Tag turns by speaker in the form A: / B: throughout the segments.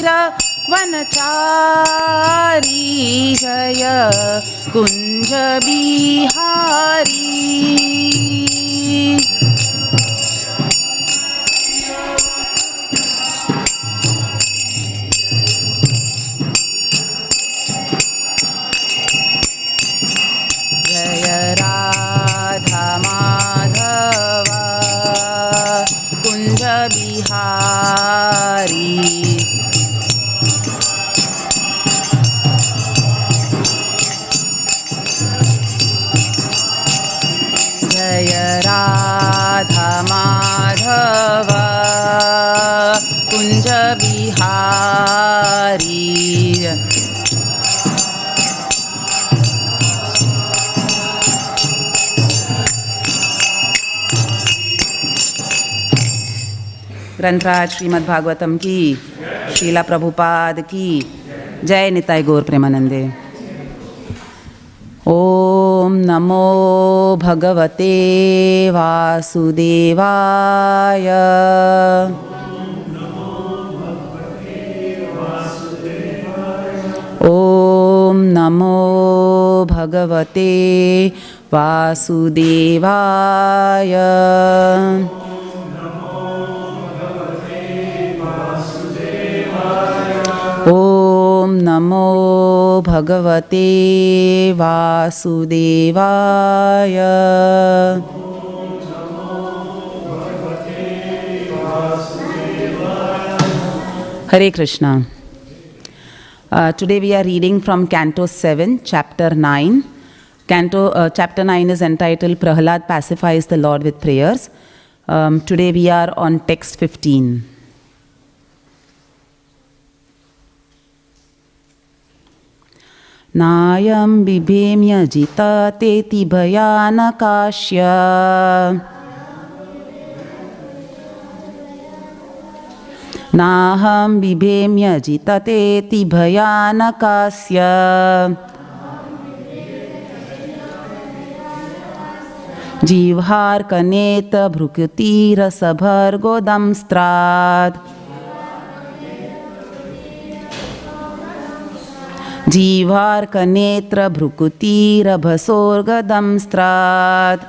A: Vira Vanachari Jaya Kunja Bihari. Jaya Radha Madhava Kunja Bihari. Jaya Radha Madhava Kunja Bihari. ग्रंथराज Shrimad Bhagavatam की, शीला प्रभुपाद की जय। निताय गौर प्रेमानंदे। ओम नमो भगवते वासुदेवाय। ओम नमो भगवते वासुदेवाय। ओम नमो भगवते वासुदेवाय। Hare Krishna. Today we are reading from Canto 7, Chapter 9. Chapter 9 is entitled Prahlad Pacifies the Lord with Prayers. Today we are on text 15. Nayam bibhemya jita teti bhayanakasya. Naham bibhemya jita teti bhayanakasya. Jivhar kaneta bhrukti rasabhar godamstrad. जीवार कनेत्र भ्रुकुटीर भसोर्गदंस्त्राद।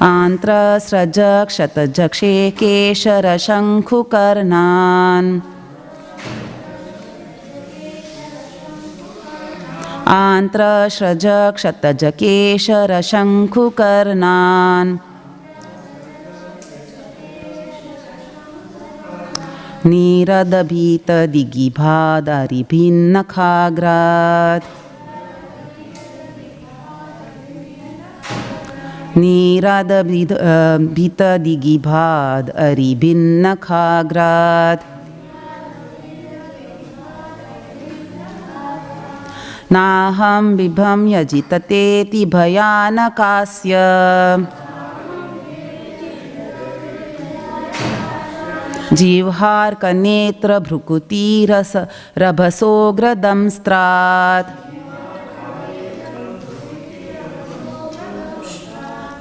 A: आंत्र Suraj क्षतजक्षे केशर शंखुकर्णान। आंत्र स्रज क्षतज केशर शंखुकर्णान। नीरदभीत दिगिभादरिभिन्नखाग्राद। नीरदभीत दिगिभाद अरिभिन्नखाग्राद। नाहं बिभं यजिततेति भयानकास्य। जीवहार कनेत्र भ्रुकुटीरस रभसोग्रदंस्त्रात्।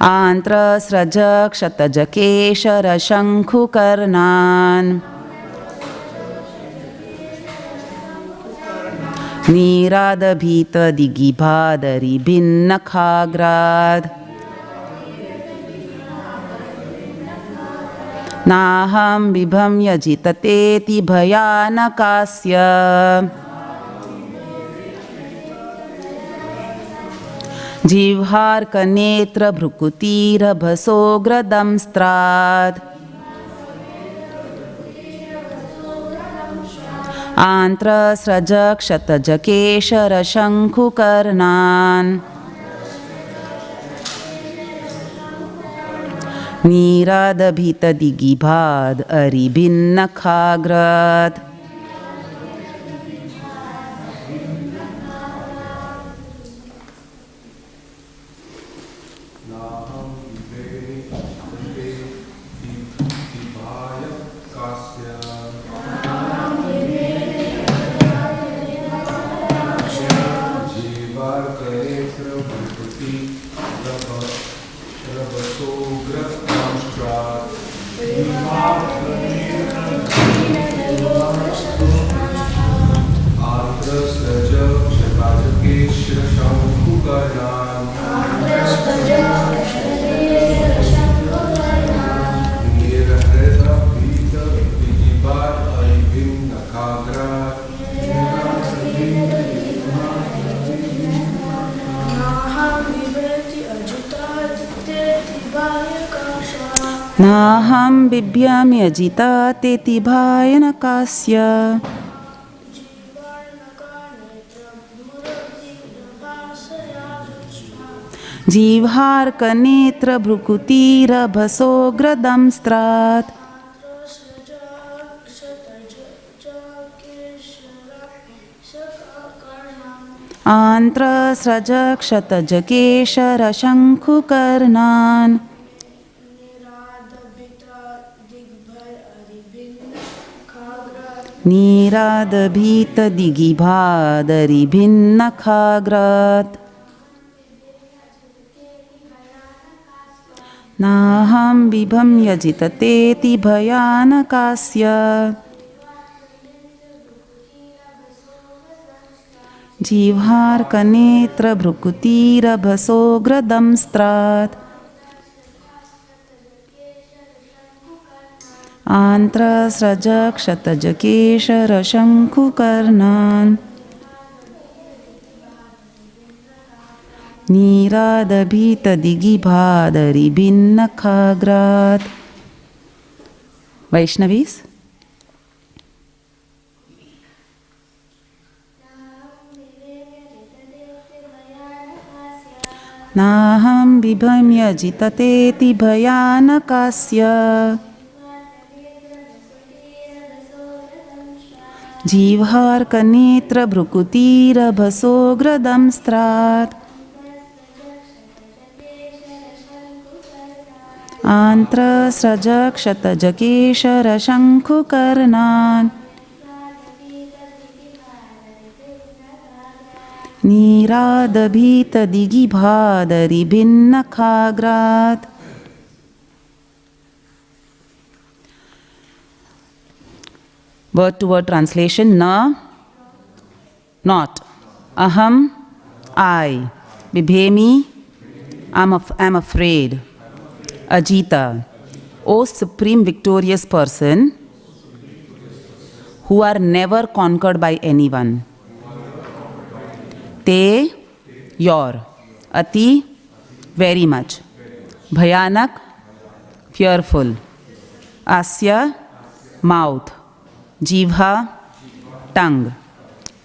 A: आंत्र स्रज क्षतज केशर शंखुकर्णान। नीरादभीत दिगिभादरि भिन्नखाग्राद। नाहं बिभं यजिततेति भयानकास्य। जीवहार कनेत्र भ्रुकुटीरभसोग्रदंस्त्रात्। आंत्र स्रज क्षतज केशर शंखुकर्णान। नीरादभीत दिगिभाद अरिभिन्नखाग्राद। Naham bibhyami ajita teti bhayanakasya. Jivharka netra brukutira bhasogradam strat. Antra srajak shatajakeshara shankhukarnan. Niradabhita digibhadari bhinna khagrat. Naham bibham yajitateti bhayanakasya. Jivharka netra brukutira bhasogradam strat. Antra srajak shatajakeshara shankhukarnan. Niradabhita digibhadari bhinna khagrat. Vaishnavis? Naham bibham yajitateti bhayanakasya. Jivharka netra brukutira bhasogradam strat. Antra srajak shatajakeshara shankhukarnan. Niradabhita digibhadari bhinna khagrat. Word to word translation. Na, not. Aham, I. Bibhemi, I'm afraid. Ajita, O supreme victorious person, who are never conquered by anyone. Te, your. Ati, very much. Bhayanak, fearful. Asya, mouth. Jivha, tongue.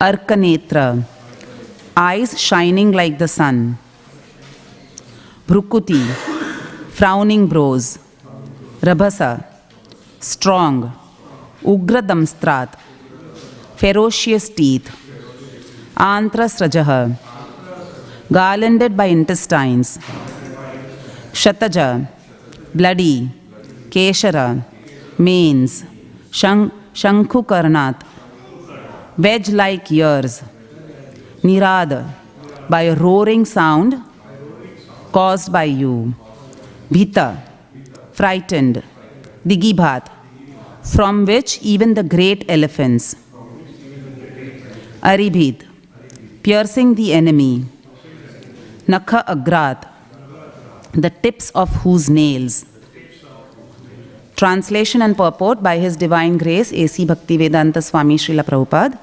A: Arkanetra, eyes shining like the sun. Bhrukuti, frowning brows. Rabhasa, strong. Ugradamstrat, ferocious teeth. Antrasrajaha, garlanded by intestines. Shataja, bloody. Keshara, manes. Shankhukarnat, wedge-like ears. Nirada, by a roaring sound caused by you. Bhita, frightened. Digibhat, from which even the great elephants. Aribhit, piercing the enemy. Nakha agrat, the tips of whose nails. Translation and purport by His Divine Grace A.C. Bhaktivedanta Swami Srila Prabhupada.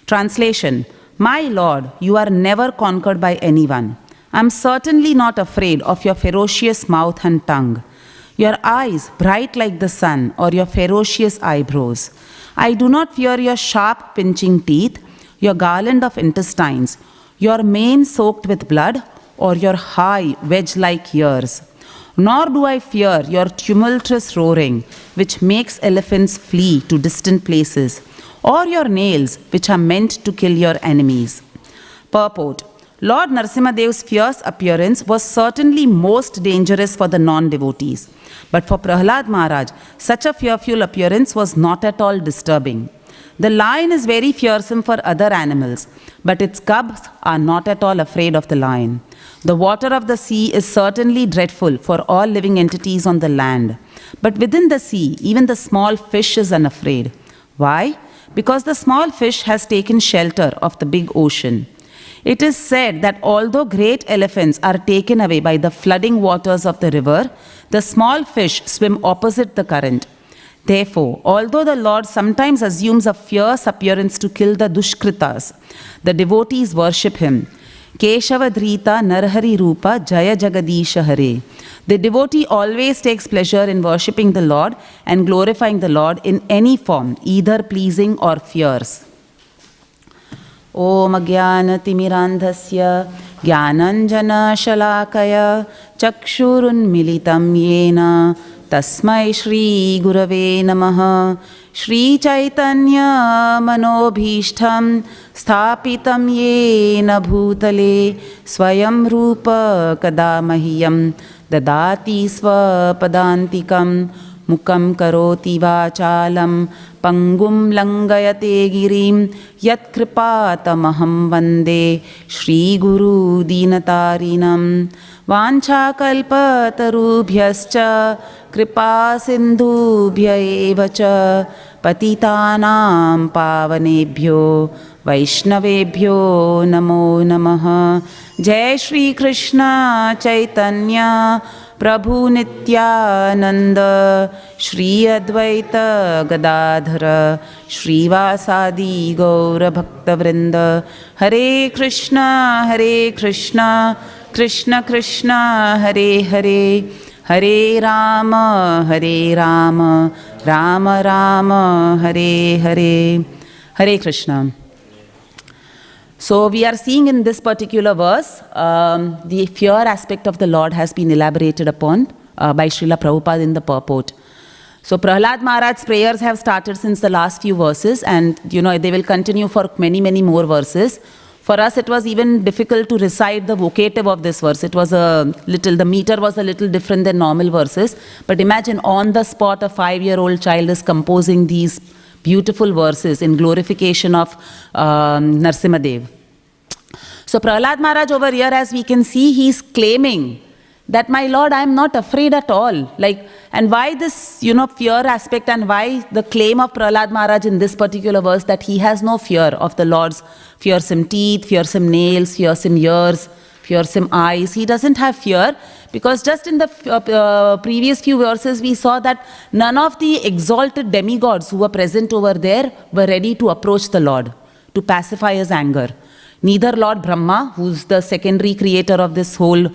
A: Translation. My Lord, you are never conquered by anyone. I am certainly not afraid of your ferocious mouth and tongue, your eyes bright like the sun, or your ferocious eyebrows. I do not fear your sharp pinching teeth, your garland of intestines, your mane soaked with blood, or your high wedge-like ears. Nor do I fear your tumultuous roaring, which makes elephants flee to distant places, or your nails, which are meant to kill your enemies. Purport. Lord Narasimhadev's fierce appearance was certainly most dangerous for the non-devotees. But for Prahlad Maharaj, such a fearful appearance was not at all disturbing. The lion is very fearsome for other animals, but its cubs are not at all afraid of the lion. The water of the sea is certainly dreadful for all living entities on the land. But within the sea, even the small fish is unafraid. Why? Because the small fish has taken shelter of the big ocean. It is said that although great elephants are taken away by the flooding waters of the river, the small fish swim opposite the current. Therefore, although the Lord sometimes assumes a fierce appearance to kill the Dushkritas, the devotees worship him. Keshavadhrita Narhari Rupa Jaya Jagadisha Hare. The devotee always takes pleasure in worshipping the Lord and glorifying the Lord in any form, either pleasing or fierce. Om Jnana-timirandhasya Jnananjana Shalakaya Chakshurunmilitam Yena Tasmai Shri Gurave Namaha. Shri Chaitanya Manobhishtham Sthapitam Yena Bhutale Swayam Rupa Kadamahyam Dadati Swapadantikam Mukam Karoti Vachalam Pangum Langayate Girim Yat Kripatamaham Vande Shri Guru Dinatarinam Vancha kalpatarubhyascha kripa sindhubhya evacha patitanam pavanebhyo vaishnavebhyo namo namaha. Jai Shri Krishna Chaitanya Prabhu Nityananda Shri Advaita Gadadhara Shri Vasadi Gaura Bhaktavrinda. Hare Krishna Krishna Krishna Hare Hare Hare Rama Rama Rama Hare Hare. Hare Krishna. So we are seeing in this particular verse, the fear aspect of the Lord has been elaborated upon by Srila Prabhupada in the purport. So Prahlad Maharaj's prayers have started since the last few verses, and they will continue for many more verses. For us, it was even difficult to recite the vocative of this verse. It was the meter was a little different than normal verses. But imagine on the spot, a 5-year-old child is composing these beautiful verses in glorification of Narsimadev. So Prahlad Maharaj over here, as we can see, he's claiming that, my Lord, I am not afraid at all. And why this, fear aspect, and why the claim of Prahlad Maharaj in this particular verse that he has no fear of the Lord's fearsome teeth, fearsome nails, fearsome ears, fearsome eyes. He doesn't have fear because just in the previous few verses we saw that none of the exalted demigods who were present over there were ready to approach the Lord to pacify his anger. Neither Lord Brahma, who's the secondary creator of this whole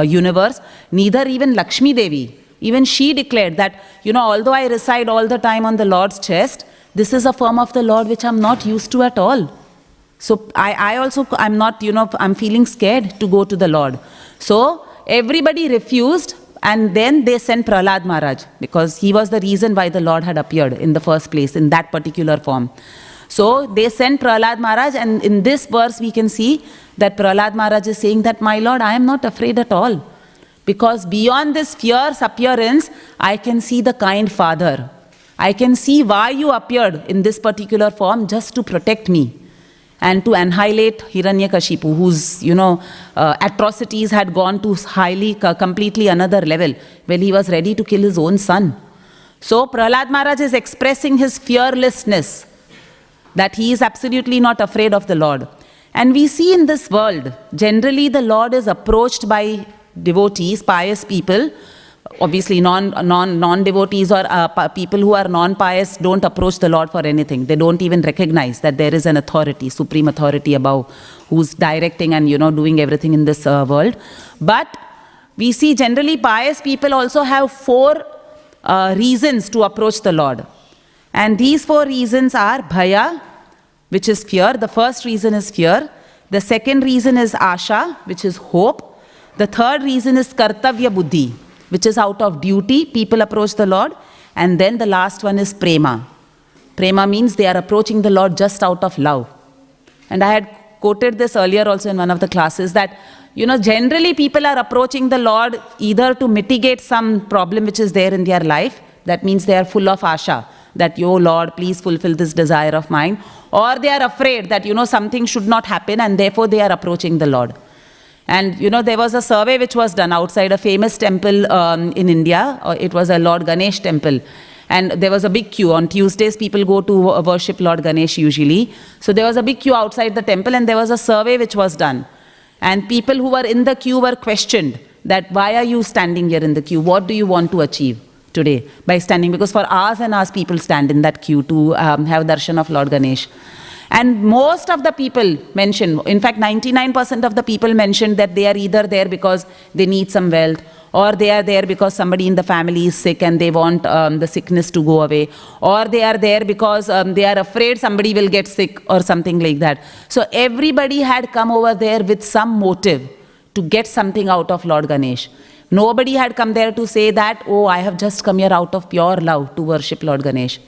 A: universe, neither even Lakshmi Devi. Even she declared that, although I reside all the time on the Lord's chest, this is a form of the Lord which I'm not used to at all. So I'm not, I'm feeling scared to go to the Lord. So everybody refused, and then they sent Prahlad Maharaj because he was the reason why the Lord had appeared in the first place in that particular form. So they sent Prahlad Maharaj, and in this verse we can see that Prahlad Maharaj is saying that, my Lord, I am not afraid at all. Because beyond this fierce appearance, I can see the kind Father. I can see why you appeared in this particular form, just to protect me and to annihilate Hiranyakashipu, whose atrocities had gone to completely another level, when he was ready to kill his own son. So Prahlad Maharaj is expressing his fearlessness, that he is absolutely not afraid of the Lord. And we see in this world, generally the Lord is approached by devotees, pious people. Obviously non-devotees or people who are non-pious don't approach the Lord for anything. They don't even recognize that there is an authority, supreme authority above, who's directing and doing everything in this world. But we see generally pious people also have 4 reasons to approach the Lord. And these 4 reasons are bhaya, which is fear. The first reason is fear. The second reason is asha, which is hope. The third reason is kartavya buddhi, which is out of duty, people approach the Lord. And then the last one is prema. Prema means they are approaching the Lord just out of love. And I had quoted this earlier also in one of the classes that, generally people are approaching the Lord either to mitigate some problem which is there in their life. That means they are full of asha, that, yo Lord, please fulfill this desire of mine. Or they are afraid that, something should not happen, and therefore they are approaching the Lord. And there was a survey which was done outside a famous temple in India. It was a Lord Ganesh temple. And there was a big queue. On Tuesdays, people go to worship Lord Ganesh usually. So there was a big queue outside the temple, and there was a survey which was done. And people who were in the queue were questioned that, why are you standing here in the queue? What do you want to achieve? today by standing, because for hours and hours people stand in that queue to have darshan of Lord Ganesh. And most of the people mentioned, in fact 99% of the people mentioned that they are either there because they need some wealth, or they are there because somebody in the family is sick and they want the sickness to go away, or they are there because they are afraid somebody will get sick or something like that. So everybody had come over there with some motive to get something out of Lord Ganesh. Nobody had come there to say that, oh, I have just come here out of pure love to worship Lord Ganesh.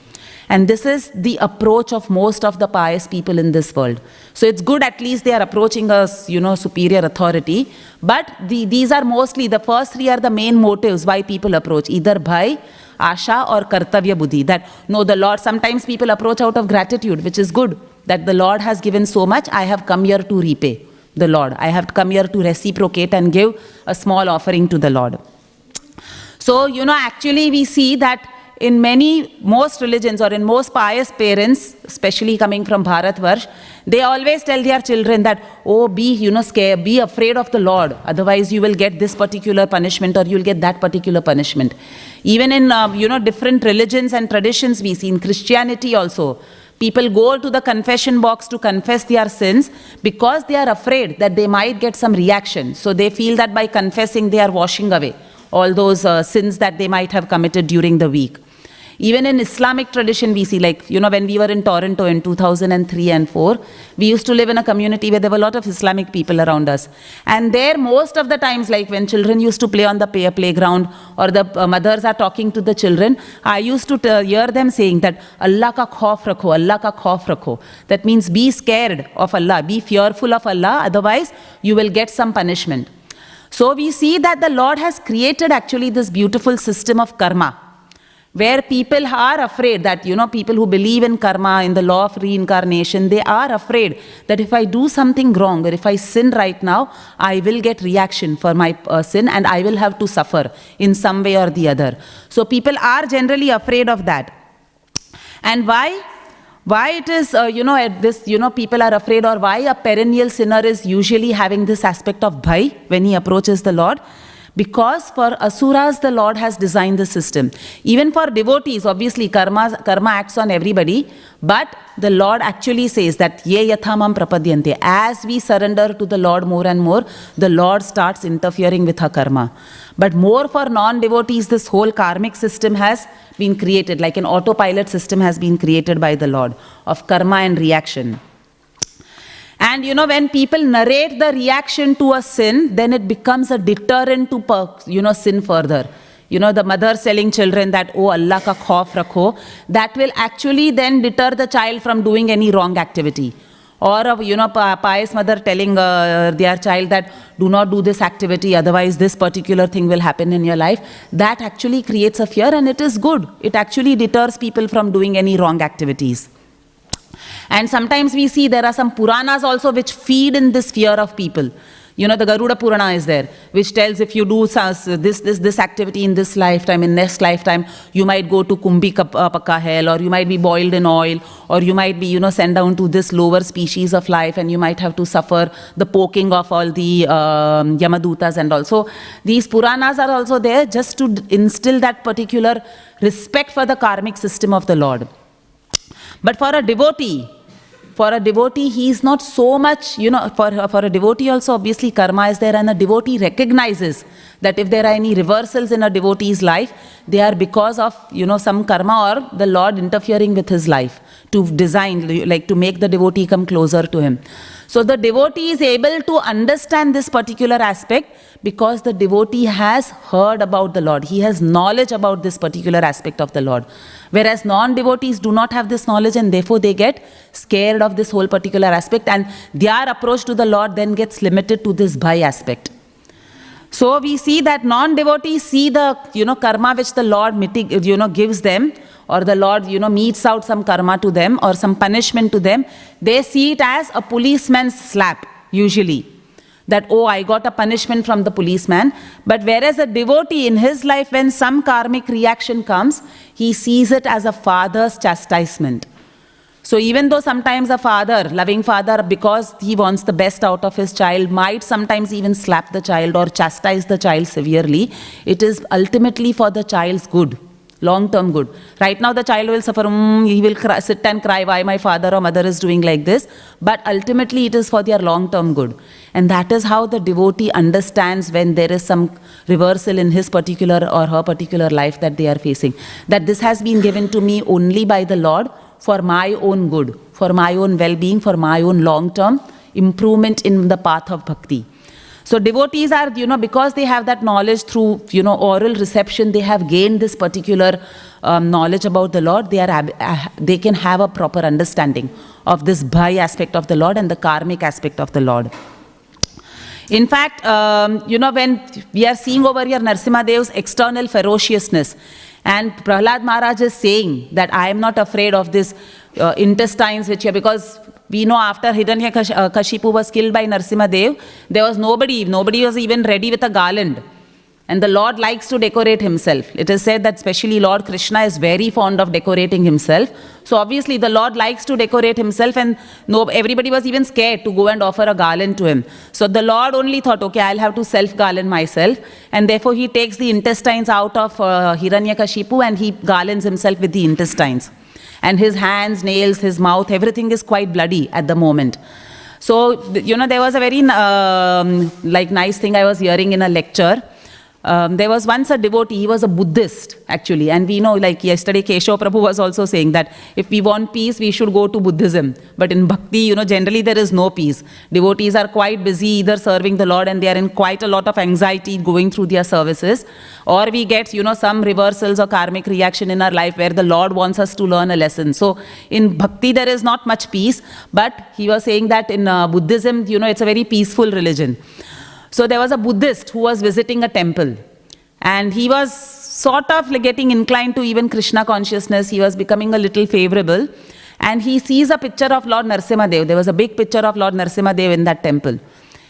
A: And this is the approach of most of the pious people in this world. So it's good, at least they are approaching a superior authority. But these are mostly, the first three are the main motives why people approach. Either bhai, asha or kartavya buddhi. That, no, the Lord, sometimes people approach out of gratitude, which is good. That the Lord has given so much, I have come here to repay the Lord. I have come here to reciprocate and give a small offering to the Lord. So, actually we see that in most religions or in most pious parents, especially coming from Bharatvarsh, they always tell their children that, oh, be, scared, be afraid of the Lord. Otherwise you will get this particular punishment or you will get that particular punishment. Even in, different religions and traditions we see, in Christianity also, people go to the confession box to confess their sins because they are afraid that they might get some reaction. So they feel that by confessing they are washing away all those sins that they might have committed during the week. Even in Islamic tradition we see, like, when we were in Toronto in 2003 and 4, we used to live in a community where there were a lot of Islamic people around us. And there, most of the times, like when children used to play on the playground or the mothers are talking to the children, I used to hear them saying that, Allah ka khauf rakho, Allah ka khauf rakho. That means be scared of Allah, be fearful of Allah, otherwise you will get some punishment. So we see that the Lord has created actually this beautiful system of karma, where people are afraid that, people who believe in karma, in the law of reincarnation, they are afraid that if I do something wrong or if I sin right now, I will get reaction for my sin and I will have to suffer in some way or the other. So people are generally afraid of that. And why it is, people are afraid, or why a perennial sinner is usually having this aspect of bhai when he approaches the Lord? Because for asuras, the Lord has designed the system. Even for devotees, obviously, karma acts on everybody. But the Lord actually says that, ye yathamam prapadyante. As we surrender to the Lord more and more, the Lord starts interfering with our karma. But more for non-devotees, this whole karmic system has been created, like an autopilot system has been created by the Lord, of karma and reaction. And when people narrate the reaction to a sin, then it becomes a deterrent to sin further. The mothers telling children that, oh, Allah ka khauf rakho, that will actually then deter the child from doing any wrong activity. Or a pious mother telling their child that, do not do this activity, otherwise this particular thing will happen in your life. That actually creates a fear, and it is good. It actually deters people from doing any wrong activities. And sometimes we see there are some Puranas also which feed in this fear of people. The Garuda Purana is there, which tells if you do this activity in this lifetime, in next lifetime, you might go to Kumbhi Pakka hell, or you might be boiled in oil, or you might be, sent down to this lower species of life, and you might have to suffer the poking of all the Yamadutas and all. So these Puranas are also there just to instill that particular respect for the karmic system of the Lord. But for a devotee, he is not so much, for a devotee also, obviously karma is there, and a devotee recognizes that if there are any reversals in a devotee's life, they are because of, some karma or the Lord interfering with his life to design, like to make the devotee come closer to him. So the devotee is able to understand this particular aspect because the devotee has heard about the Lord. He has knowledge about this particular aspect of the Lord. Whereas non-devotees do not have this knowledge, and therefore they get scared of this whole particular aspect, and their approach to the Lord then gets limited to this bhai aspect. So we see that non-devotees see the karma which the Lord gives them, or the Lord metes out some karma to them or some punishment to them. They see it as a policeman's slap usually. That, oh, I got a punishment from the policeman. But whereas a devotee in his life, when some karmic reaction comes, he sees it as a father's chastisement. So even though sometimes a father, loving father, because he wants the best out of his child, might sometimes even slap the child or chastise the child severely, it is ultimately for the child's good. long-term good. Right now the child will suffer, he will sit and cry, why my father or mother is doing like this. But ultimately it is for their long-term good. And that is how the devotee understands when there is some reversal in his particular or her particular life that they are facing. That this has been given to me only by the Lord for my own good, for my own well-being, for my own long-term improvement in the path of bhakti. So devotees are, because they have that knowledge through, oral reception, they have gained this particular knowledge about the Lord. They can have a proper understanding of this bhai aspect of the Lord and the karmic aspect of the Lord. In fact, when we are seeing over here Narasimha Dev's external ferociousness, and Prahlad Maharaj is saying that I am not afraid of this intestines which are, because we know after Hiranyakashipu was killed by Narasimha Dev, there was nobody was even ready with a garland. And the Lord likes to decorate himself. It is said that especially Lord Krishna is very fond of decorating himself. So obviously the Lord likes to decorate himself, and everybody was even scared to go and offer a garland to him. So the Lord only thought, okay, I'll have to self-garland myself. And therefore he takes the intestines out of Hiranyakashipu and he garlands himself with the intestines. And his hands, nails, his mouth, everything is quite bloody at the moment. So, there was a very nice thing I was hearing in a lecture. There was once a devotee, he was a Buddhist actually, and we know, like yesterday Keshav Prabhu was also saying that if we want peace, we should go to Buddhism. But in bhakti, generally there is no peace. Devotees are quite busy either serving the Lord and they are in quite a lot of anxiety going through their services, or we get, some reversals or karmic reaction in our life where the Lord wants us to learn a lesson. So in bhakti there is not much peace, but he was saying that in Buddhism, it's a very peaceful religion. So there was a Buddhist who was visiting a temple, and he was sort of getting inclined to even Krishna consciousness. He was becoming a little favorable, and he sees a picture of Lord Narasimha Dev. There was a big picture of Lord Narasimha Dev in that temple.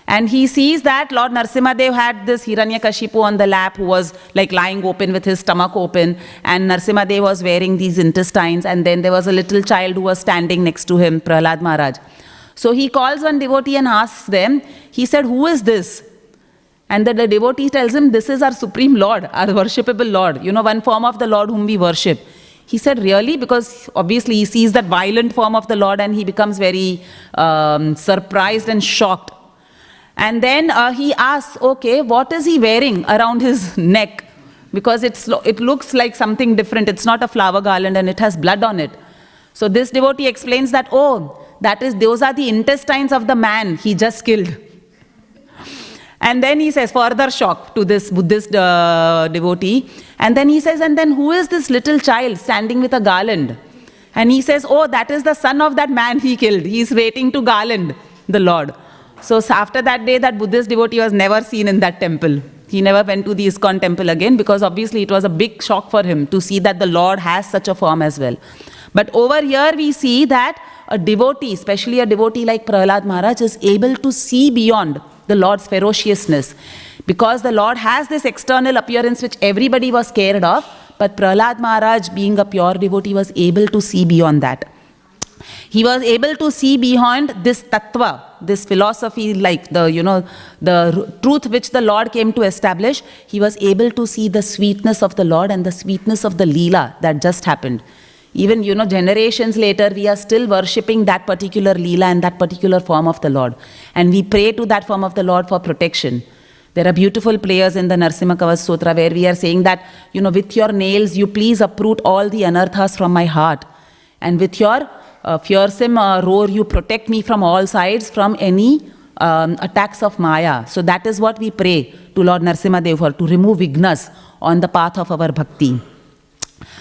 A: And he sees that Lord Narasimha Dev had this Hiranyakashipu on the lap who was like lying open with his stomach open, and Narasimha Dev was wearing these intestines, and then there was a little child who was standing next to him, Prahlad Maharaj. So he calls one devotee and asks them, he said, who is this? And the devotee tells him, this is our Supreme Lord, our worshipable Lord, one form of the Lord whom we worship. He said, really? Because obviously he sees that violent form of the Lord and he becomes very surprised and shocked. And then he asks, okay, what is he wearing around his neck? Because it looks like something different. It's not a flower garland and it has blood on it. So this devotee explains that, those are the intestines of the man he just killed. And then he says, further shock to this Buddhist devotee. And then he says, and then who is this little child standing with a garland? And he says, that is the son of that man he killed. He is waiting to garland the Lord. So after that day, that Buddhist devotee was never seen in that temple. He never went to the ISKCON temple again, because obviously it was a big shock for him to see that the Lord has such a form as well. But over here we see that a devotee, especially a devotee like Prahlad Maharaj, is able to see beyond the Lord's ferociousness, because the Lord has this external appearance which everybody was scared of, but Prahlad Maharaj, being a pure devotee, was able to see beyond that. He was able to see beyond this tattva, this philosophy, like the truth which the Lord came to establish. He was able to see the sweetness of the Lord and the sweetness of the Lila that just happened. Even, generations later, we are still worshipping that particular Lila and that particular form of the Lord. And we pray to that form of the Lord for protection. There are beautiful prayers in the Narasimha Kavach Sutra where we are saying that, with your nails, you please uproot all the anarthas from my heart. And with your fearsome roar, you protect me from all sides from any attacks of Maya. So that is what we pray to Lord Narasimha Dev for, to remove vignas on the path of our bhakti.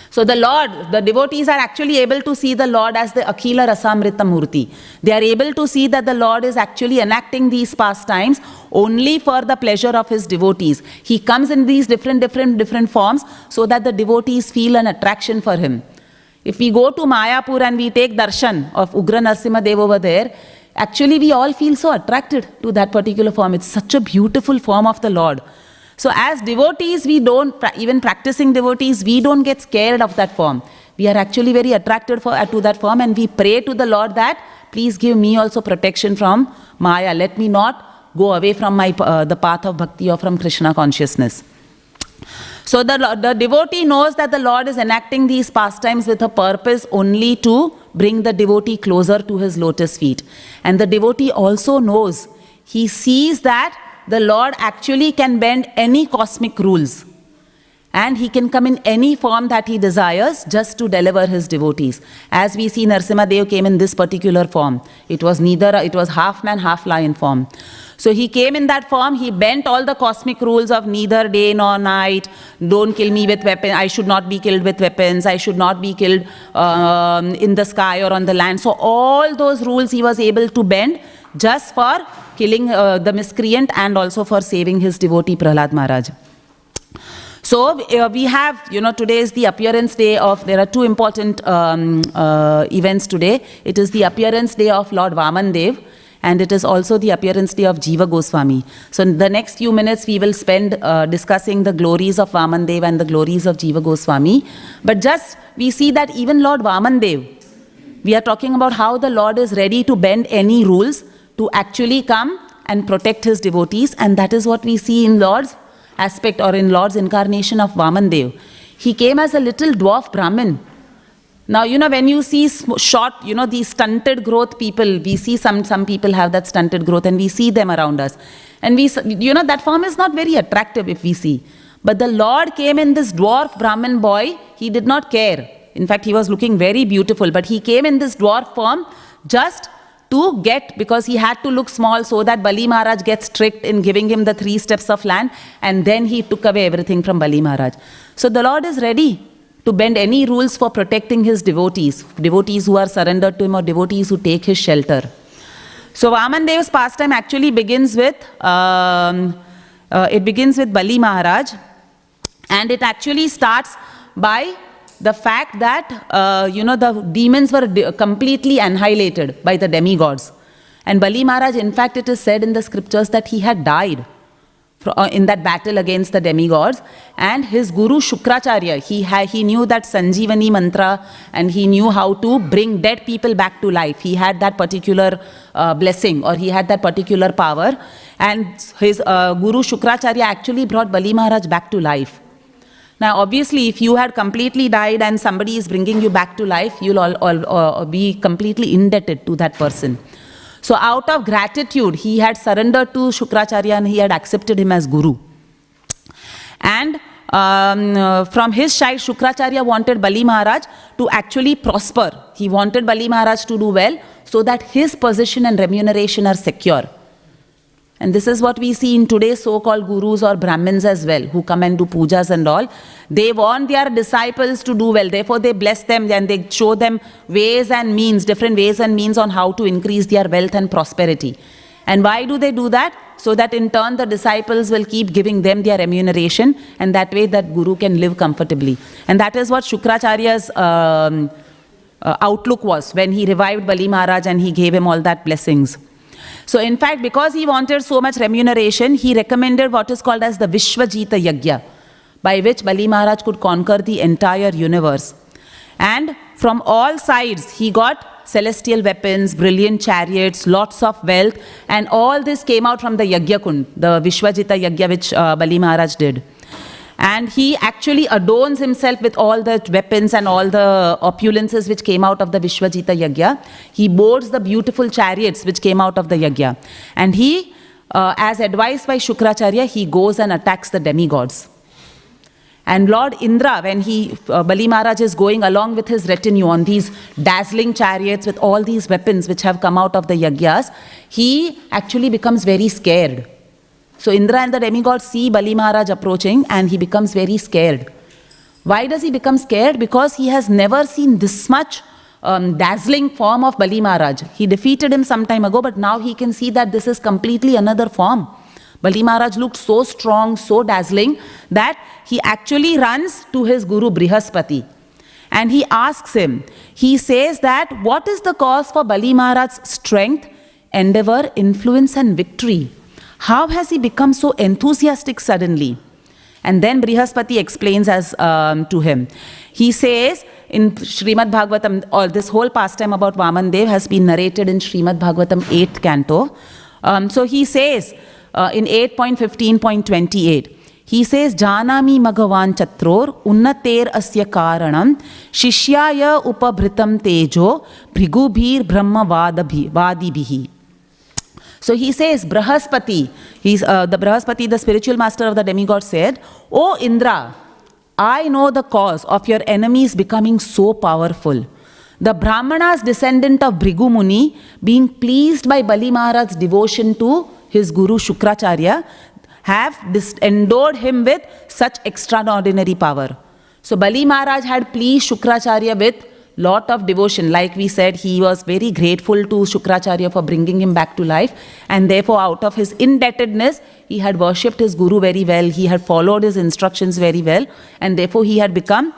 A: So the devotees are actually able to see the Lord as the Akhila Rasamrita Murti. They are able to see that the Lord is actually enacting these pastimes only for the pleasure of his devotees. He comes in these different forms so that the devotees feel an attraction for him. If we go to Mayapur and we take darshan of Ugra Narasimha Dev over there, actually we all feel so attracted to that particular form. It's such a beautiful form of the Lord. So as devotees, even practicing devotees, we don't get scared of that form. We are actually very attracted to that form, and we pray to the Lord that, please give me also protection from Maya. Let me not go away from the path of bhakti or from Krishna consciousness. So the devotee knows that the Lord is enacting these pastimes with a purpose only to bring the devotee closer to his lotus feet. And the devotee also knows, he sees that the Lord actually can bend any cosmic rules. And he can come in any form that he desires just to deliver his devotees. As we see, Narasimha Dev came in this particular form. It was half man, half lion form. So he came in that form, he bent all the cosmic rules of neither day nor night, don't kill me with weapons, I should not be killed with weapons, I should not be killed in the sky or on the land. So all those rules he was able to bend just for killing the miscreant and also for saving his devotee Prahlad Maharaj. So we have, today is the appearance day of, there are two important events today. It is the appearance day of Lord Vaman Dev, and it is also the appearance day of Jiva Goswami. So in the next few minutes we will spend discussing the glories of Vaman Dev and the glories of Jiva Goswami. But just we see that even Lord Vaman Dev, we are talking about how the Lord is ready to bend any rules to actually come and protect his devotees, and that is what we see in Lord's aspect or in Lord's incarnation of Vaman Dev. He came as a little dwarf Brahmin. Now, when you see short, these stunted growth people, we see some people have that stunted growth and we see them around us. And we, that form is not very attractive if we see. But the Lord came in this dwarf Brahmin boy, he did not care. In fact, he was looking very beautiful, but he came in this dwarf form just to get, because he had to look small so that Bali Maharaj gets tricked in giving him the 3 steps of land, and then he took away everything from Bali Maharaj. So the Lord is ready to bend any rules for protecting his devotees who are surrendered to him or devotees who take his shelter. So Vaman Dev's pastime actually begins with, Bali Maharaj, and it actually starts by the fact that, the demons were completely annihilated by the demigods. And Bali Maharaj, in fact, it is said in the scriptures that he had died in that battle against the demigods. And his guru Shukracharya, he knew that Sanjeevani mantra, and he knew how to bring dead people back to life. He had that particular blessing, or he had that particular power. And his guru Shukracharya actually brought Bali Maharaj back to life. Now, obviously, if you had completely died and somebody is bringing you back to life, you'll all be completely indebted to that person. So out of gratitude, he had surrendered to Shukracharya and he had accepted him as guru. And from his side, Shukracharya wanted Bali Maharaj to actually prosper. He wanted Bali Maharaj to do well so that his position and remuneration are secure. And this is what we see in today's so-called gurus or Brahmins as well, who come and do pujas and all. They want their disciples to do well. Therefore, they bless them and they show them ways and means, different ways and means on how to increase their wealth and prosperity. And why do they do that? So that in turn, the disciples will keep giving them their remuneration, and that way that guru can live comfortably. And that is what Shukracharya's outlook was when he revived Bali Maharaj and he gave him all that blessings. So in fact, because he wanted so much remuneration, he recommended what is called as the Vishwajita Yajna, by which Bali Maharaj could conquer the entire universe. And from all sides, he got celestial weapons, brilliant chariots, lots of wealth, and all this came out from the Yajna Kund, the Vishwajita Yajna which Bali Maharaj did. And he actually adorns himself with all the weapons and all the opulences which came out of the Vishwajita Yajna. He boards the beautiful chariots which came out of the Yajna. And he, as advised by Shukracharya, he goes and attacks the demigods. And Lord Indra, when Bali Maharaj is going along with his retinue on these dazzling chariots with all these weapons which have come out of the Yajnas, he actually becomes very scared. So Indra and the demigods see Bali Maharaj approaching and he becomes very scared. Why does he become scared? Because he has never seen this much dazzling form of Bali Maharaj. He defeated him some time ago, but now he can see that this is completely another form. Bali Maharaj looked so strong, so dazzling, that he actually runs to his guru Brihaspati. And he asks him, he says that, what is the cause for Bali Maharaj's strength, endeavor, influence and victory? How has he become so enthusiastic suddenly? And then Brihaspati explains to him. He says in Śrīmad Bhāgavatam, all this whole pastime about Vaman Dev has been narrated in Śrīmad Bhāgavatam 8th canto. So he says in 8.15.28, He says, Janami Magavan Chatror Unnater Asya Karanam Shishyaya Upabhritam Tejo Bhrigubhir Brahma Vadibihi. So he says, Brahaspati, the Brahaspati, the spiritual master of the demigod, said, O Indra, I know the cause of your enemies becoming so powerful. The Brahmana's descendant of Bhrigu Muni, being pleased by Bali Maharaj's devotion to his guru Śukracharya, have endowed him with such extraordinary power. So Bali Maharaj had pleased Śukracharya with lot of devotion. Like we said, he was very grateful to Śukracharya for bringing him back to life, and therefore out of his indebtedness, he had worshipped his guru very well, he had followed his instructions very well, and therefore he had become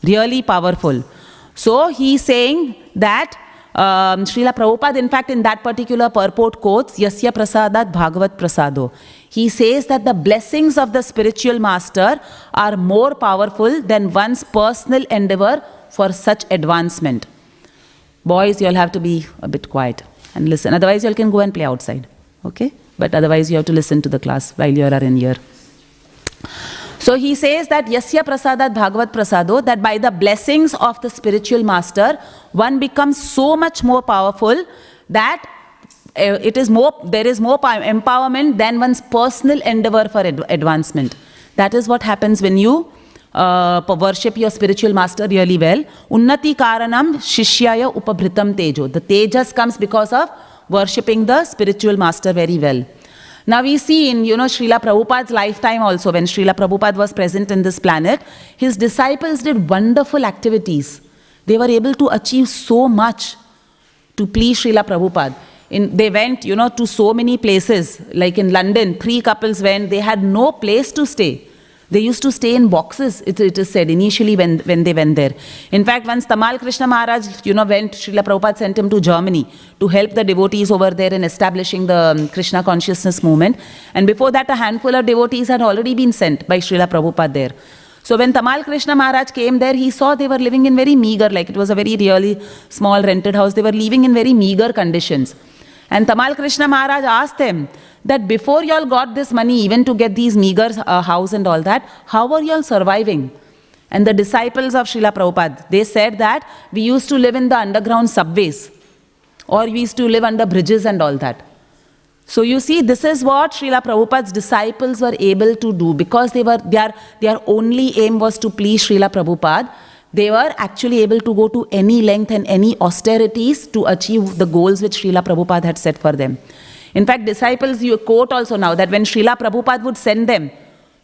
A: really powerful. So he is saying that Srila Prabhupada, in fact, in that particular purport quotes, Yasya prasadat bhagavat prasado. He says that the blessings of the spiritual master are more powerful than one's personal endeavor for such advancement. Boys, you'll have to be a bit quiet and listen. Otherwise, you can go and play outside. Okay? But otherwise, you have to listen to the class while you are in here. So he says that Yasya prasadat bhagavat prasado, that by the blessings of the spiritual master, one becomes so much more powerful that there is more empowerment than one's personal endeavor for advancement. That is what happens when you worship your spiritual master really well. Unnati karanam shishyaya upabhritam tejo. The tejas comes because of worshipping the spiritual master very well. Now we see in, Srila Prabhupada's lifetime also, when Srila Prabhupada was present in this planet, his disciples did wonderful activities. They were able to achieve so much to please Srila Prabhupada. They went, to so many places. Like in London, 3 couples went, they had no place to stay. They used to stay in boxes, it is said, initially when they went there. In fact, once Tamal Krishna Maharaj, went, Srila Prabhupada sent him to Germany to help the devotees over there in establishing the Krishna consciousness movement. And before that, a handful of devotees had already been sent by Srila Prabhupada there. So when Tamal Krishna Maharaj came there, he saw they were living in very meager, like it was a very really small rented house. They were living in very meager conditions. And Tamal Krishna Maharaj asked them that before you all got this money, even to get these meager house and all that, how are you all surviving? And the disciples of Srila Prabhupada, they said that we used to live in the underground subways, or we used to live under bridges and all that. So you see, this is what Srila Prabhupada's disciples were able to do, because their only aim was to please Srila Prabhupada. They were actually able to go to any length and any austerities to achieve the goals which Srila Prabhupada had set for them. In fact, disciples, you quote also now that when Srila Prabhupada would send them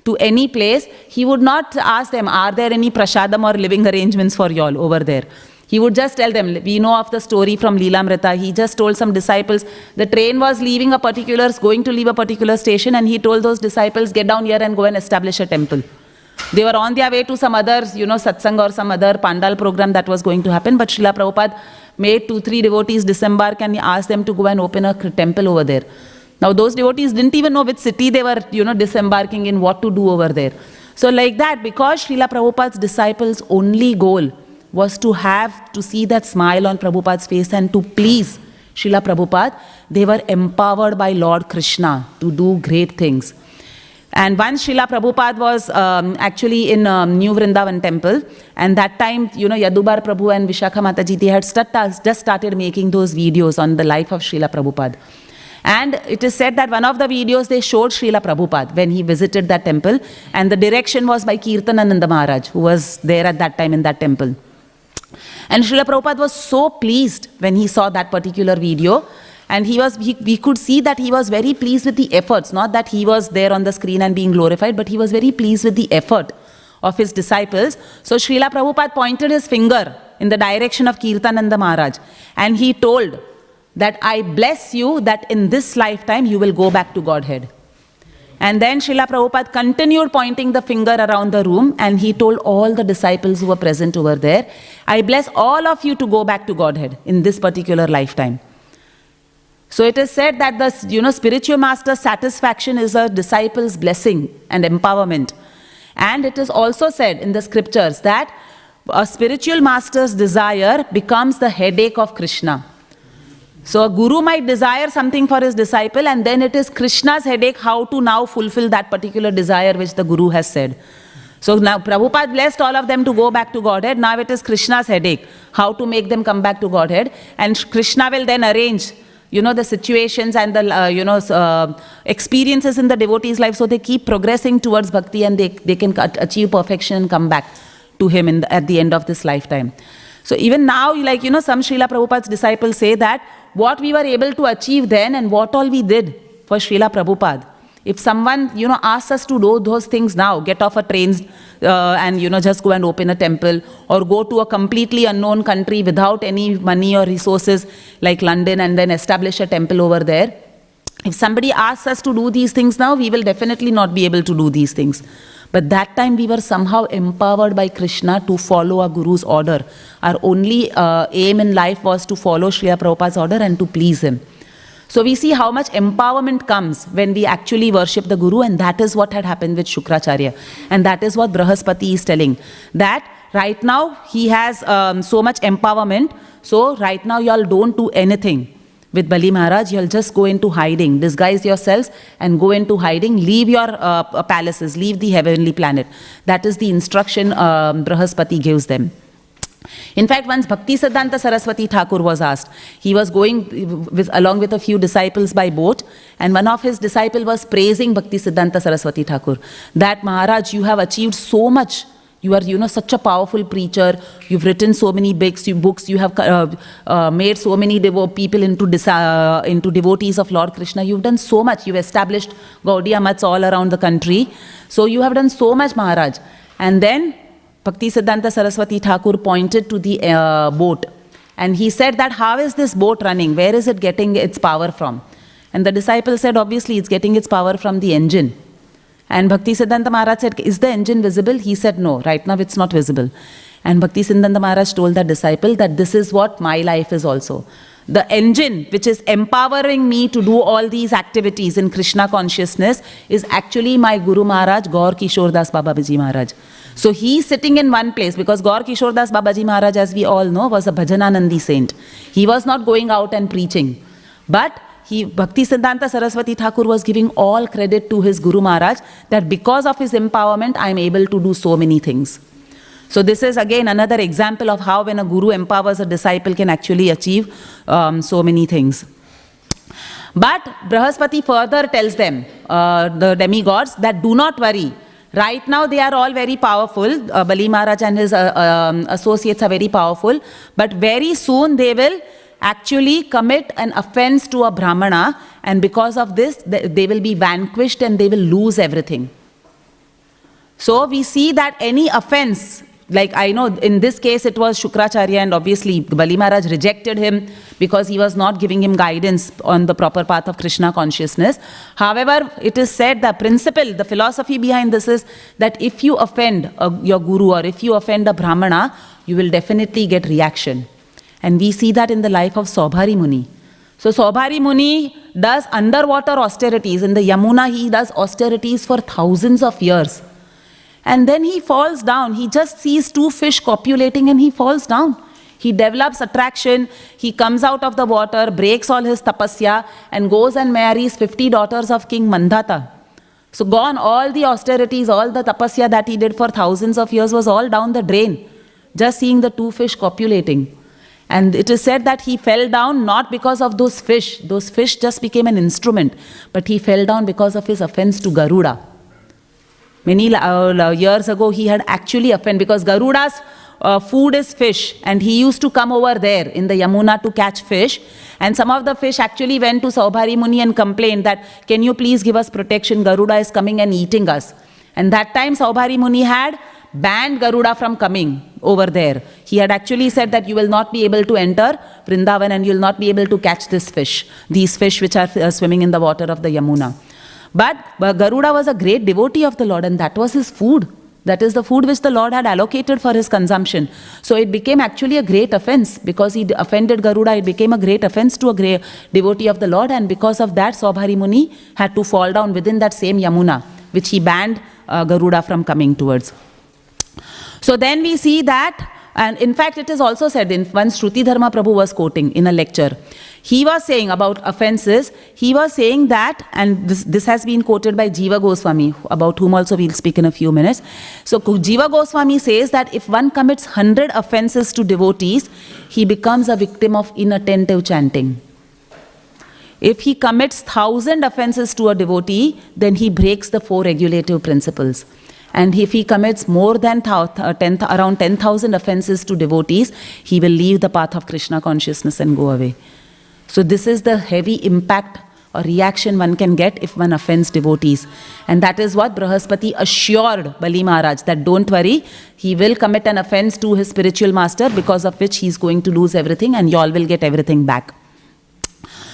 A: to any place, he would not ask them, are there any prasadam or living arrangements for you all over there? He would just tell them, we know of the story from Lila Amrita. He just told some disciples, the train was going to leave a particular station, and he told those disciples, get down here and go and establish a temple. They were on their way to some other, satsang or some other pandal program that was going to happen, but Srila Prabhupada made 2-3 devotees disembark and he asked them to go and open a temple over there. Now those devotees didn't even know which city they were, disembarking in, what to do over there. So like that, because Srila Prabhupada's disciples' only goal was to see that smile on Prabhupada's face and to please Srila Prabhupada, they were empowered by Lord Krishna to do great things. And once Srila Prabhupada was actually in New Vrindavan temple, and that time, Yadubar Prabhu and Vishakha Mataji, they had just started making those videos on the life of Srila Prabhupada. And it is said that one of the videos they showed Srila Prabhupada when he visited that temple, and the direction was by Kirtanananda Maharaj, who was there at that time in that temple. And Srila Prabhupada was so pleased when he saw that particular video. And we could see that he was very pleased with the efforts, not that he was there on the screen and being glorified, but he was very pleased with the effort of his disciples. So Srila Prabhupada pointed his finger in the direction of Kirtananda Maharaj, and he told that I bless you that in this lifetime you will go back to Godhead. And then Srila Prabhupada continued pointing the finger around the room, and he told all the disciples who were present over there, I bless all of you to go back to Godhead in this particular lifetime. So it is said that the spiritual master's satisfaction is a disciple's blessing and empowerment. And it is also said in the scriptures that a spiritual master's desire becomes the headache of Krishna. So a guru might desire something for his disciple, and then it is Krishna's headache how to now fulfill that particular desire which the guru has said. So now Prabhupada blessed all of them to go back to Godhead. Now it is Krishna's headache how to make them come back to Godhead. And Krishna will then arrange, the situations and the, experiences in the devotee's life, so they keep progressing towards bhakti and they can achieve perfection and come back to him at the end of this lifetime. So even now, some Srila Prabhupada's disciples say that what we were able to achieve then and what all we did for Srila Prabhupada. If someone, asks us to do those things now, get off a train and, just go and open a temple, or go to a completely unknown country without any money or resources like London and then establish a temple over there. If somebody asks us to do these things now, we will definitely not be able to do these things. But that time we were somehow empowered by Krishna to follow our Guru's order. Our only aim in life was to follow Srila Prabhupada's order and to please him. So we see how much empowerment comes when we actually worship the Guru, and that is what had happened with Shukracharya. And that is what Brahaspati is telling. That right now he has so much empowerment, so right now y'all don't do anything. With Bali Maharaj, you'll just go into hiding, disguise yourselves and go into hiding, leave your palaces, leave the heavenly planet. That is the instruction Brahaspati gives them. In fact, once Bhaktisiddhanta Saraswati Thakur was asked, he was going along with a few disciples by boat, and one of his disciples was praising Bhaktisiddhanta Saraswati Thakur, that Maharaj, you have achieved so much. You are, such a powerful preacher. You've written so many books. You have made so many people into devotees of Lord Krishna. You've done so much. You've established Gaudiya Mats all around the country. So you have done so much, Maharaj. And then Bhaktisiddhanta Saraswati Thakur pointed to the boat. And he said that, how is this boat running? Where is it getting its power from? And the disciple said, obviously, it's getting its power from the engine. And Bhaktisiddhanta Maharaj said, is the engine visible? He said, no, right now it's not visible. And Bhaktisiddhanta Maharaj told the disciple that this is what my life is also. The engine which is empowering me to do all these activities in Krishna consciousness is actually my Guru Maharaj, Gaur Kishore Das Babaji Maharaj. So he is sitting in one place, because Gaur Kishore Das Babaji Maharaj, as we all know, was a Bhajananandi saint. He was not going out and preaching. But Bhaktisiddhanta Saraswati Thakur was giving all credit to his Guru Maharaj, that because of his empowerment, I am able to do so many things. So this is again another example of how when a Guru empowers a disciple can actually achieve so many things. But Brahaspati further tells them, the demigods, that do not worry. Right now they are all very powerful. Bali Maharaj and his associates are very powerful. But very soon they will actually commit an offense to a Brahmana, and because of this they will be vanquished and they will lose everything. So we see that any offense, like I know in this case it was Shukracharya, and obviously Bali Maharaj rejected him because he was not giving him guidance on the proper path of Krishna consciousness. However, it is said the principle, the philosophy behind this is that if you offend your guru or if you offend a Brahmana, you will definitely get reaction. And we see that in the life of Saubhari Muni. So Saubhari Muni does underwater austerities. In the Yamuna, he does austerities for thousands of years. And then he falls down. He just sees two fish copulating and he falls down. He develops attraction. He comes out of the water, breaks all his tapasya, and goes and marries 50 daughters of King Mandata. So gone, all the austerities, all the tapasya that he did for thousands of years was all down the drain. Just seeing the two fish copulating. And it is said that he fell down not because of those fish. Those fish just became an instrument. But he fell down because of his offense to Garuda. Many years ago, he had actually offended, because Garuda's food is fish. And he used to come over there in the Yamuna to catch fish. And some of the fish actually went to Saubhari Muni and complained that, can you please give us protection? Garuda is coming and eating us. And that time Saubhari Muni had banned Garuda from coming over there. He had actually said that you will not be able to enter Vrindavan and you will not be able to catch this fish, these fish which are swimming in the water of the Yamuna. But Garuda was a great devotee of the Lord, and that was his food. That is the food which the Lord had allocated for his consumption. So it became actually a great offense. Because he offended Garuda, it became a great offense to a great devotee of the Lord, and because of that Saubhari Muni had to fall down within that same Yamuna, which he banned Garuda from coming towards. So then we see that, and in fact it is also said, in once Shruti Dharma Prabhu was quoting in a lecture, He was saying about offenses, he was saying that, and this has been quoted by Jiva Goswami, about whom also we'll speak in a few minutes. So Jiva Goswami says that if one commits 100 offenses to devotees, he becomes a victim of inattentive chanting. If he commits 1,000 offenses to a devotee, then he breaks the 4 regulative principles. And if he commits more than around 10,000 offenses to devotees, he will leave the path of Krishna consciousness and go away. So this is the heavy impact or reaction one can get if one offends devotees. And that is what Brahaspati assured Bali Maharaj, that don't worry, he will commit an offense to his spiritual master, because of which he is going to lose everything and you all will get everything back.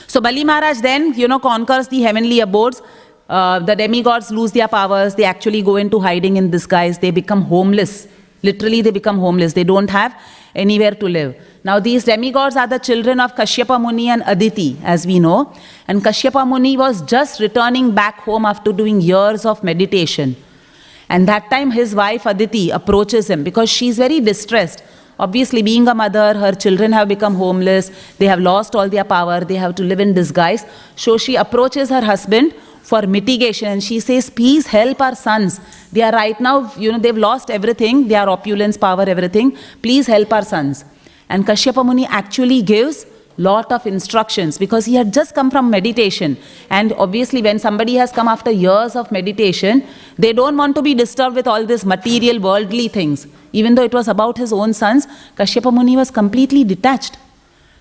A: So Bali Maharaj then, conquers the heavenly abodes. The demigods lose their powers. They actually go into hiding in disguise. They become homeless. Literally, they become homeless. They don't have anywhere to live. Now, these demigods are the children of Kashyapa Muni and Aditi, as we know. And Kashyapa Muni was just returning back home after doing years of meditation. And that time, his wife Aditi approaches him because she's very distressed. Obviously, being a mother, her children have become homeless. They have lost all their power. They have to live in disguise. So she approaches her husband for mitigation, and she says, please help our sons. They are right now, they've lost everything. They are opulence, power, everything. Please help our sons. And Kashyapa Muni actually gives lot of instructions, because he had just come from meditation. And obviously when somebody has come after years of meditation, they don't want to be disturbed with all these material, worldly things. Even though it was about his own sons, Kashyapa Muni was completely detached.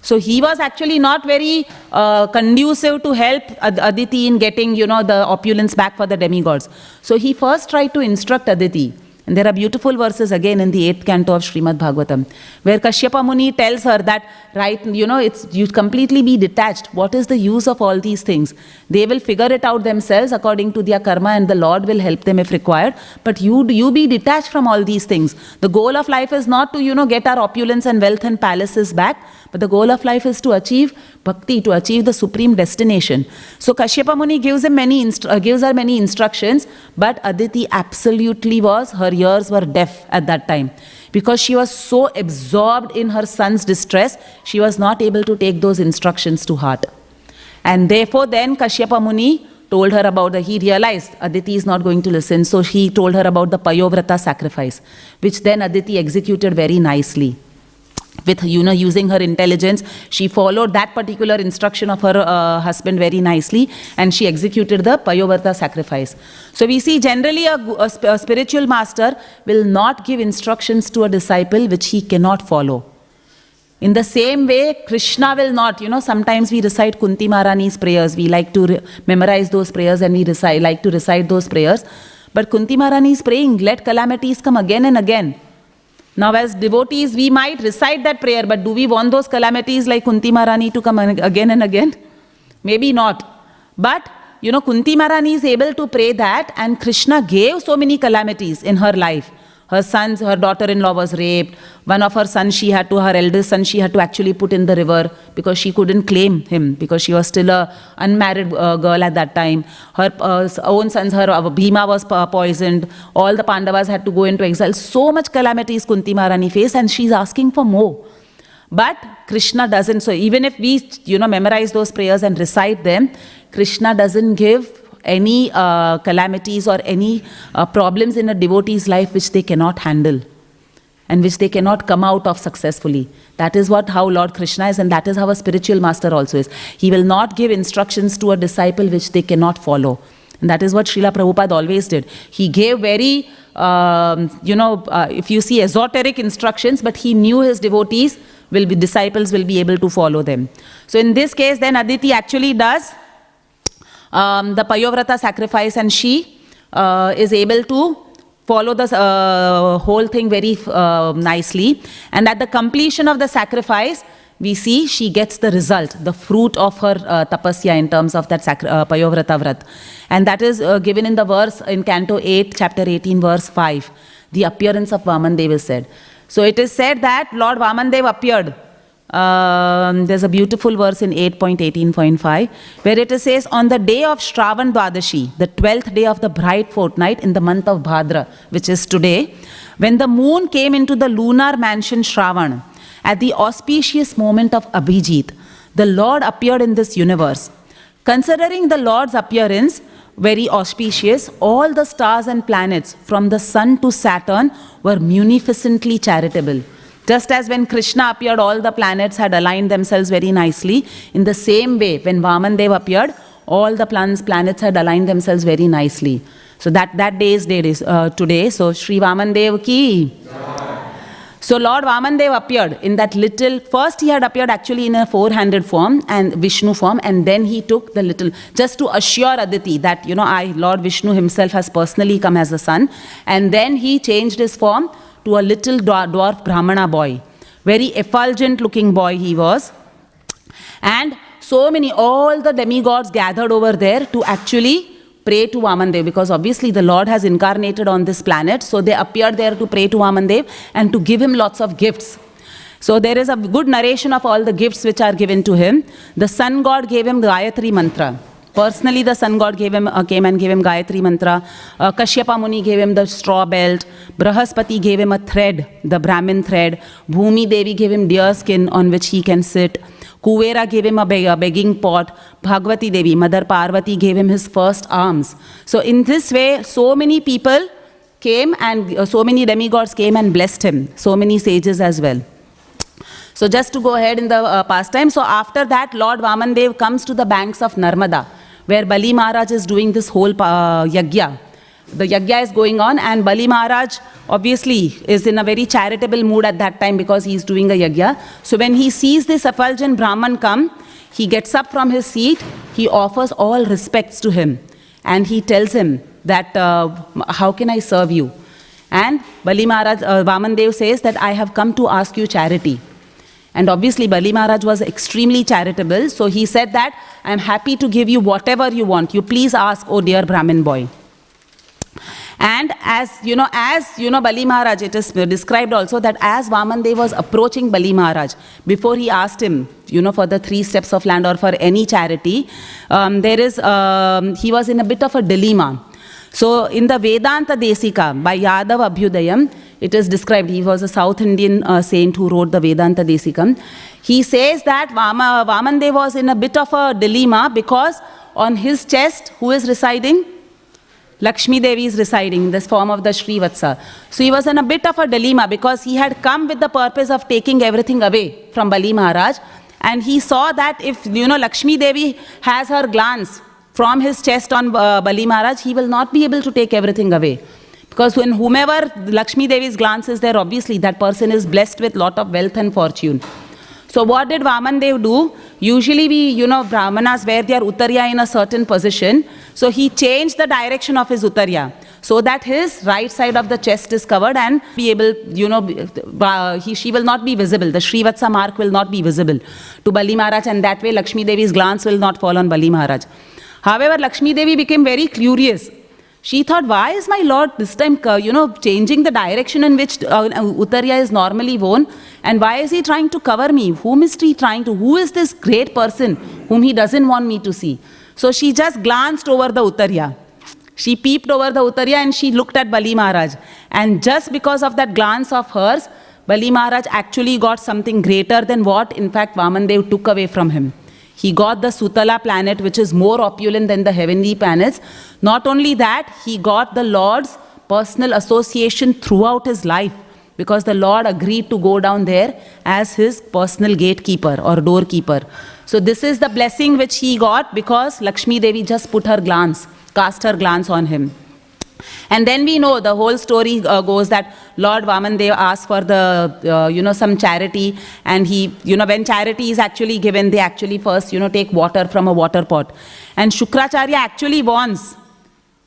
A: So he was actually not very conducive to help Aditi in getting, the opulence back for the demigods. So he first tried to instruct Aditi. And there are beautiful verses again in the 8th canto of Śrīmad Bhāgavatam, where Kashyapa Muni tells her that, you completely be detached. What is the use of all these things? They will figure it out themselves according to their karma, and the Lord will help them if required. But you be detached from all these things. The goal of life is not to, get our opulence and wealth and palaces back, but the goal of life is to achieve bhakti, to achieve the supreme destination. So Kashyapa Muni gives her many instructions, but Aditi absolutely her ears were deaf at that time. Because she was so absorbed in her son's distress, she was not able to take those instructions to heart. And therefore then Kashyapa Muni told her he realized Aditi is not going to listen, so he told her about the Payovrata sacrifice, which then Aditi executed very nicely. With, using her intelligence, she followed that particular instruction of her husband very nicely, and she executed the Payovrata sacrifice. So we see generally a spiritual master will not give instructions to a disciple which he cannot follow. In the same way, Krishna will not, sometimes we recite Kunti Maharani's prayers. We like to memorize those prayers, and we like to recite those prayers. But Kunti Maharani is praying, let calamities come again and again. Now as devotees, we might recite that prayer, but do we want those calamities like Kunti Maharani to come again and again? Maybe not. But, Kunti Maharani is able to pray that, and Krishna gave so many calamities in her life. Her daughter-in-law was raped. One of her sons, her eldest son, she had to actually put in the river because she couldn't claim him, because she was still a unmarried girl at that time. Her own sons, Bhima was poisoned. All the Pandavas had to go into exile. So much calamities Kunti Maharani faced, and she's asking for more. But Krishna doesn't. So even if we, memorize those prayers and recite them, Krishna doesn't give any calamities or any problems in a devotee's life which they cannot handle and which they cannot come out of successfully. That is how Lord Krishna is, and that is how a spiritual master also is. He will not give instructions to a disciple which they cannot follow. And that is what Srila Prabhupada always did. He gave very, if you see, esoteric instructions, but he knew his disciples will be able to follow them. So in this case, then Aditi actually does the Payovrata sacrifice, and she is able to follow the whole thing very nicely. And at the completion of the sacrifice, we see she gets the result, the fruit of her tapasya in terms of that Payovrata Vrat. And that is given in the verse in Canto 8, chapter 18, verse 5. The appearance of Vamandev is said. So it is said that Lord Vamandev appeared. There's a beautiful verse in 8.18.5 where it says, on the day of Shravan Dwadashi, the 12th day of the bright fortnight in the month of Bhadra, which is today, when the moon came into the lunar mansion Shravan, at the auspicious moment of Abhijit, the Lord appeared in this universe. Considering the Lord's appearance very auspicious, all the stars and planets from the sun to Saturn were munificently charitable. Just as when Krishna appeared, all the planets had aligned themselves very nicely. In the same way, when Vamandev appeared, all the planets had aligned themselves very nicely. So that day is today. So Shri Vamandev ki. So Lord Vamandev appeared in that little, first he had appeared actually in a 4-handed form and Vishnu form, and then he took the little, just to assure Aditi that, Lord Vishnu himself has personally come as a son, and then he changed his form to a little dwarf Brahmana boy. Very effulgent looking boy he was. And so many, all the demigods gathered over there to actually pray to Vamandev, because obviously the Lord has incarnated on this planet, so they appeared there to pray to Vamandev and to give him lots of gifts. So there is a good narration of all the gifts which are given to him. The sun god gave him the Gayatri mantra. Personally, the sun god came and gave him Gayatri mantra. Kashyapa Muni gave him the straw belt. Brahaspati gave him a thread, the Brahmin thread. Bhumi Devi gave him deer skin on which he can sit. Kuvera gave him a begging pot. Bhagavati Devi, Mother Parvati, gave him his first arms. So in this way, so many people came and so many demigods came and blessed him. So many sages as well. So just to go ahead in the pastime. So after that, Lord Vamandev comes to the banks of Narmada, where Bali Maharaj is doing this whole yagya. The yagya is going on, and Bali Maharaj obviously is in a very charitable mood at that time because he is doing a yagya. So when he sees this effulgent Brahman come, he gets up from his seat, he offers all respects to him, and he tells him that, how can I serve you? And Bali Maharaj, Vamandev says that I have come to ask you charity. And obviously Bali Maharaj was extremely charitable, so he said that I am happy to give you whatever you want. You please ask, oh dear Brahmin boy. And as Bali Maharaj, it is described also that as Vamandev was approaching Bali Maharaj, before he asked him, for the 3 steps of land or for any charity, he was in a bit of a dilemma. So in the Vedanta Desika by Yadav Abhyudayam, it is described, he was a South Indian saint who wrote the Vedanta Desikam. He says that Vamandev was in a bit of a dilemma because on his chest, who is residing? Lakshmi Devi is residing in this form of the Srivatsa. So he was in a bit of a dilemma because he had come with the purpose of taking everything away from Bali Maharaj, and he saw that if Lakshmi Devi has her glance from his chest on Bali Maharaj, he will not be able to take everything away. Because when whomever Lakshmi Devi's glance is there, obviously that person is blessed with lot of wealth and fortune. So what did Vamandev do? Usually we, Brahmanas wear their Uttarya in a certain position. So he changed the direction of his Uttarya so that his right side of the chest is covered and be able, she will not be visible. The Srivatsa mark will not be visible to Bali Maharaj, and that way Lakshmi Devi's glance will not fall on Bali Maharaj. However, Lakshmi Devi became very curious. She thought, why is my Lord this time, changing the direction in which Uttarya is normally worn? And why is he trying to cover me? Who is this great person whom he doesn't want me to see? So she just glanced over the Uttarya. She peeped over the Uttarya and she looked at Bali Maharaj. And just because of that glance of hers, Bali Maharaj actually got something greater than what, in fact, Vamandev took away from him. He got the Sutala planet, which is more opulent than the heavenly planets. Not only that, he got the Lord's personal association throughout his life, because the Lord agreed to go down there as his personal gatekeeper or doorkeeper. So this is the blessing which he got because Lakshmi Devi just cast her glance on him. And then we know the whole story goes that Lord Vamandev asked for the, some charity, and he, when charity is actually given, they actually first, take water from a water pot. And Shukracharya actually warns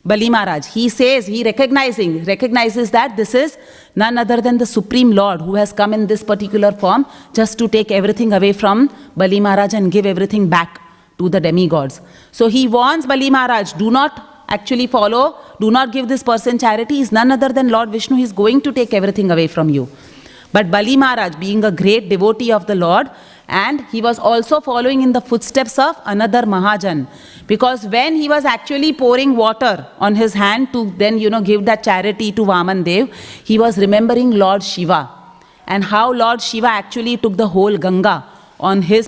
A: Bali Maharaj. He says, he recognizes that this is none other than the Supreme Lord who has come in this particular form just to take everything away from Bali Maharaj and give everything back to the demigods. So he warns Bali Maharaj, do not actually follow, do not give this person charity. He is none other than Lord Vishnu. He is going to take everything away from you. But Bali Maharaj, being a great devotee of the Lord, and he was also following in the footsteps of another Mahajan. Because when he was actually pouring water on his hand to then, give that charity to Vamandev, he was remembering Lord Shiva. And how Lord Shiva actually took the whole Ganga on his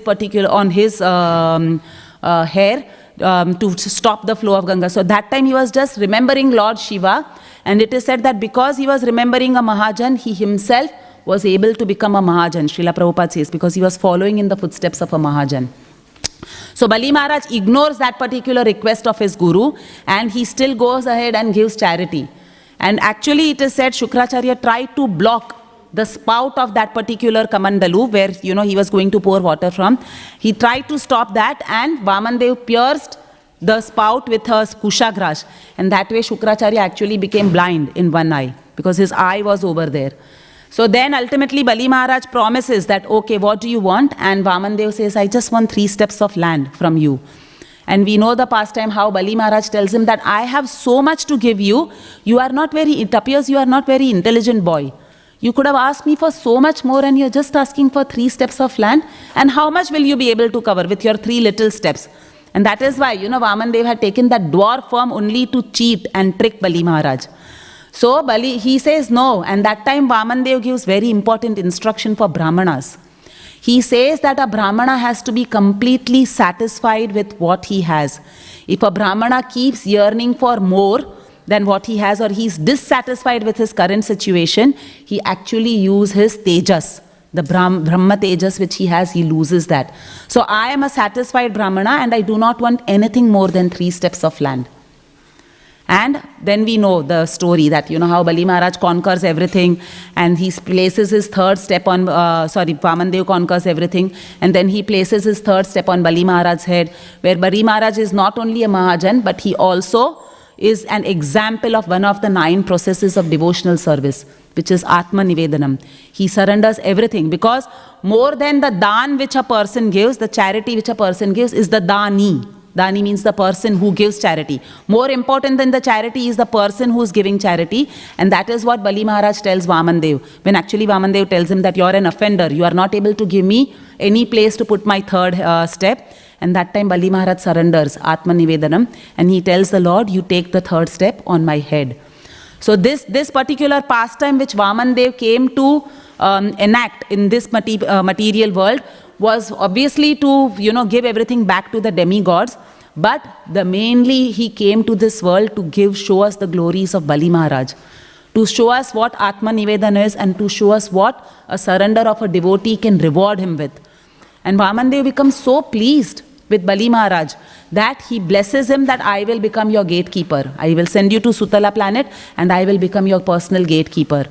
A: hair to stop the flow of Ganga. So that time he was just remembering Lord Shiva, and it is said that because he was remembering a Mahajan, he himself was able to become a Mahajan. Srila Prabhupada says, because he was following in the footsteps of a Mahajan. So Bali Maharaj ignores that particular request of his guru, and he still goes ahead and gives charity. And actually it is said Shukracharya tried to block the spout of that particular Kamandalu where he was going to pour water from. He tried to stop that, and Vamandev pierced the spout with a kushagrash, and that way Shukracharya actually became blind in one eye because his eye was over there. So then ultimately Bali Maharaj promises that, okay, what do you want? And Vamandev says, I just want 3 steps of land from you. And we know the pastime how Bali Maharaj tells him that I have so much to give you. It appears you are not very intelligent boy. You could have asked me for so much more, and you're just asking for 3 steps of land. And how much will you be able to cover with your 3 little steps? And that is why, Vamandev had taken that dwarf form only to cheat and trick Bali Maharaj. So he says no, and that time Vamandev gives very important instruction for Brahmanas. He says that a Brahmana has to be completely satisfied with what he has. If a Brahmana keeps yearning for more than what he has, or he's dissatisfied with his current situation, he actually uses his tejas, the Brahma tejas which he has, he loses that. So I am a satisfied Brahmana, and I do not want anything more than 3 steps of land. And then we know the story that, how Bali Maharaj conquers everything, and he places his 3rd step on, Vamandev conquers everything, and then he places his 3rd step on Bali Maharaj's head, where Bali Maharaj is not only a Mahajan, but he also is an example of one of the 9 processes of devotional service, which is Atma Nivedanam. He surrenders everything, because more than the dan which a person gives, the charity which a person gives is the dani. Dani means the person who gives charity. More important than the charity is the person who is giving charity, and that is what Bali Maharaj tells Vamandev. When actually Vamandev tells him that you are an offender, you are not able to give me any place to put my 3rd step. And that time Bali Maharaj surrenders, Atma Nivedanam, and he tells the Lord, you take the 3rd step on my head. So this particular pastime which Vamandev came to enact in this material world was obviously to, give everything back to the demigods, but mainly he came to this world to show us the glories of Bali Maharaj, to show us what Atma Nivedana is, and to show us what a surrender of a devotee can reward him with. And Vamandev becomes so pleased with Bali Maharaj that he blesses him that I will become your gatekeeper. I will send you to Sutala planet, and I will become your personal gatekeeper.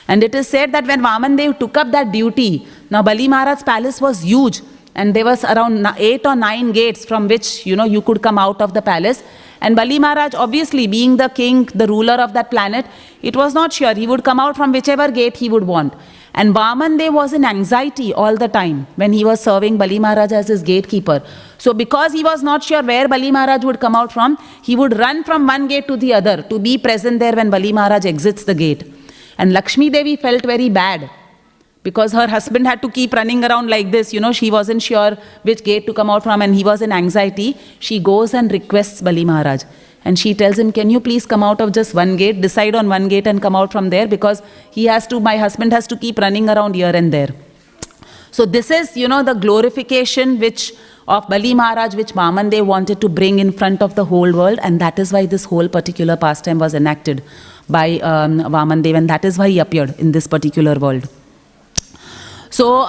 A: And it is said that when Vamandev took up that duty, now Bali Maharaj's palace was huge, and there was around 8 or 9 gates from which, you could come out of the palace. And Bali Maharaj, obviously being the king, the ruler of that planet, it was not sure. He would come out from whichever gate he would want. And Vamandev was in anxiety all the time when he was serving Bali Maharaj as his gatekeeper. So because he was not sure where Bali Maharaj would come out from, he would run from one gate to the other to be present there when Bali Maharaj exits the gate. And Lakshmi Devi felt very bad because her husband had to keep running around like this. She wasn't sure which gate to come out from, and he was in anxiety. She goes and requests Bali Maharaj. And she tells him, can you please come out of just one gate, decide on one gate and come out from there, because my husband has to keep running around here and there. So this is, the glorification of Bali Maharaj, which Vamandev wanted to bring in front of the whole world, and that is why this whole particular pastime was enacted by Vamandev, and that is why he appeared in this particular world. So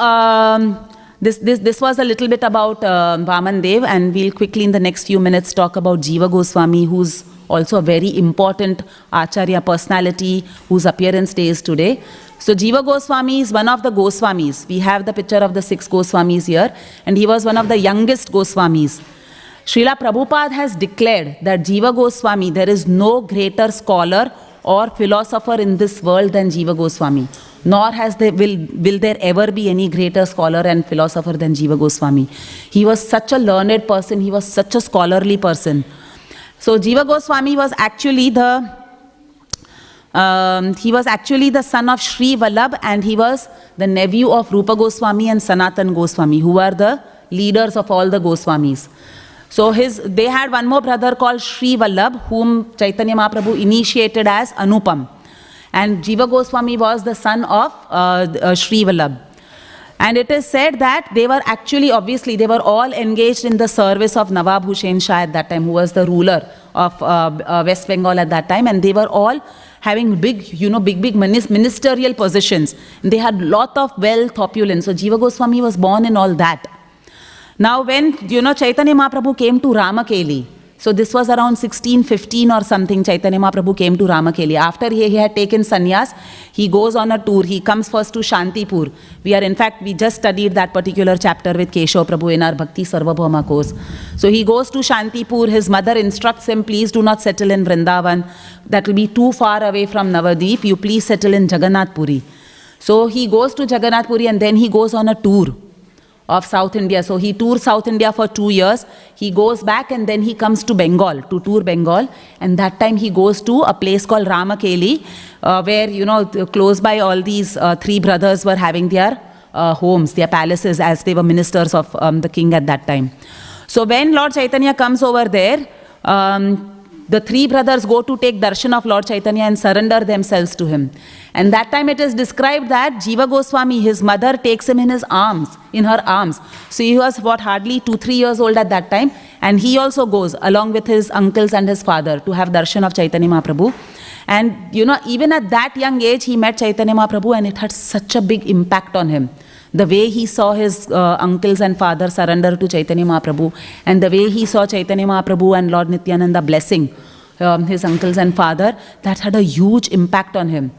A: this was a little bit about Vamandev, and we'll quickly in the next few minutes talk about Jiva Goswami, who's also a very important Acharya personality whose appearance day is today. So Jiva Goswami is one of the Goswamis. We have the picture of the 6 Goswamis here, and he was one of the youngest Goswamis. Srila Prabhupada has declared that Jiva Goswami, there is no greater scholar or philosopher in this world than Jiva Goswami, nor will there ever be any greater scholar and philosopher than Jiva Goswami. He was such a learned person, he was such a scholarly person. So Jiva Goswami was actually the son of Sri Vallabh, and he was the nephew of Rupa Goswami and Sanatan Goswami, who were the leaders of all the Goswamis. So they had one more brother called Sri Vallabh, whom Chaitanya Mahaprabhu initiated as Anupam. And Jiva Goswami was the son of Sri Vallabh. And it is said that they were actually, obviously, they were all engaged in the service of Nawab Hussain Shah at that time, who was the ruler of West Bengal at that time. And they were all having big ministerial positions. And they had lot of wealth, opulence. So Jiva Goswami was born in all that. Now when, Chaitanya Mahaprabhu came to Ramakeli, so this was around 1615 or something, Chaitanya Mahaprabhu came to Ramakeli. After he had taken sannyas, he goes on a tour. He comes first to Shantipur. We just studied that particular chapter with Keshav Prabhu in our Bhakti Sarvabhauma course. So he goes to Shantipur. His mother instructs him, please do not settle in Vrindavan. That will be too far away from Navadvip. You please settle in Jagannath Puri. So he goes to Jagannath Puri and then he goes on a tour of South India. So he tours South India for 2 years. He goes back and then he comes to Bengal, to tour Bengal. And that time he goes to a place called Ramakeli, where, close by all these three brothers were having their homes, their palaces, as they were ministers of the king at that time. So when Lord Chaitanya comes over there, the three brothers go to take darshan of Lord Chaitanya and surrender themselves to him. And that time it is described that Jiva Goswami, his mother, takes him in her arms. So he was hardly 2-3 years old at that time. And he also goes along with his uncles and his father to have darshan of Chaitanya Mahaprabhu. And even at that young age, he met Chaitanya Mahaprabhu and it had such a big impact on him. The way he saw his uncles and father surrender to Chaitanya Mahaprabhu, and the way he saw Chaitanya Mahaprabhu and Lord Nityananda blessing his uncles and father, that had a huge impact on him.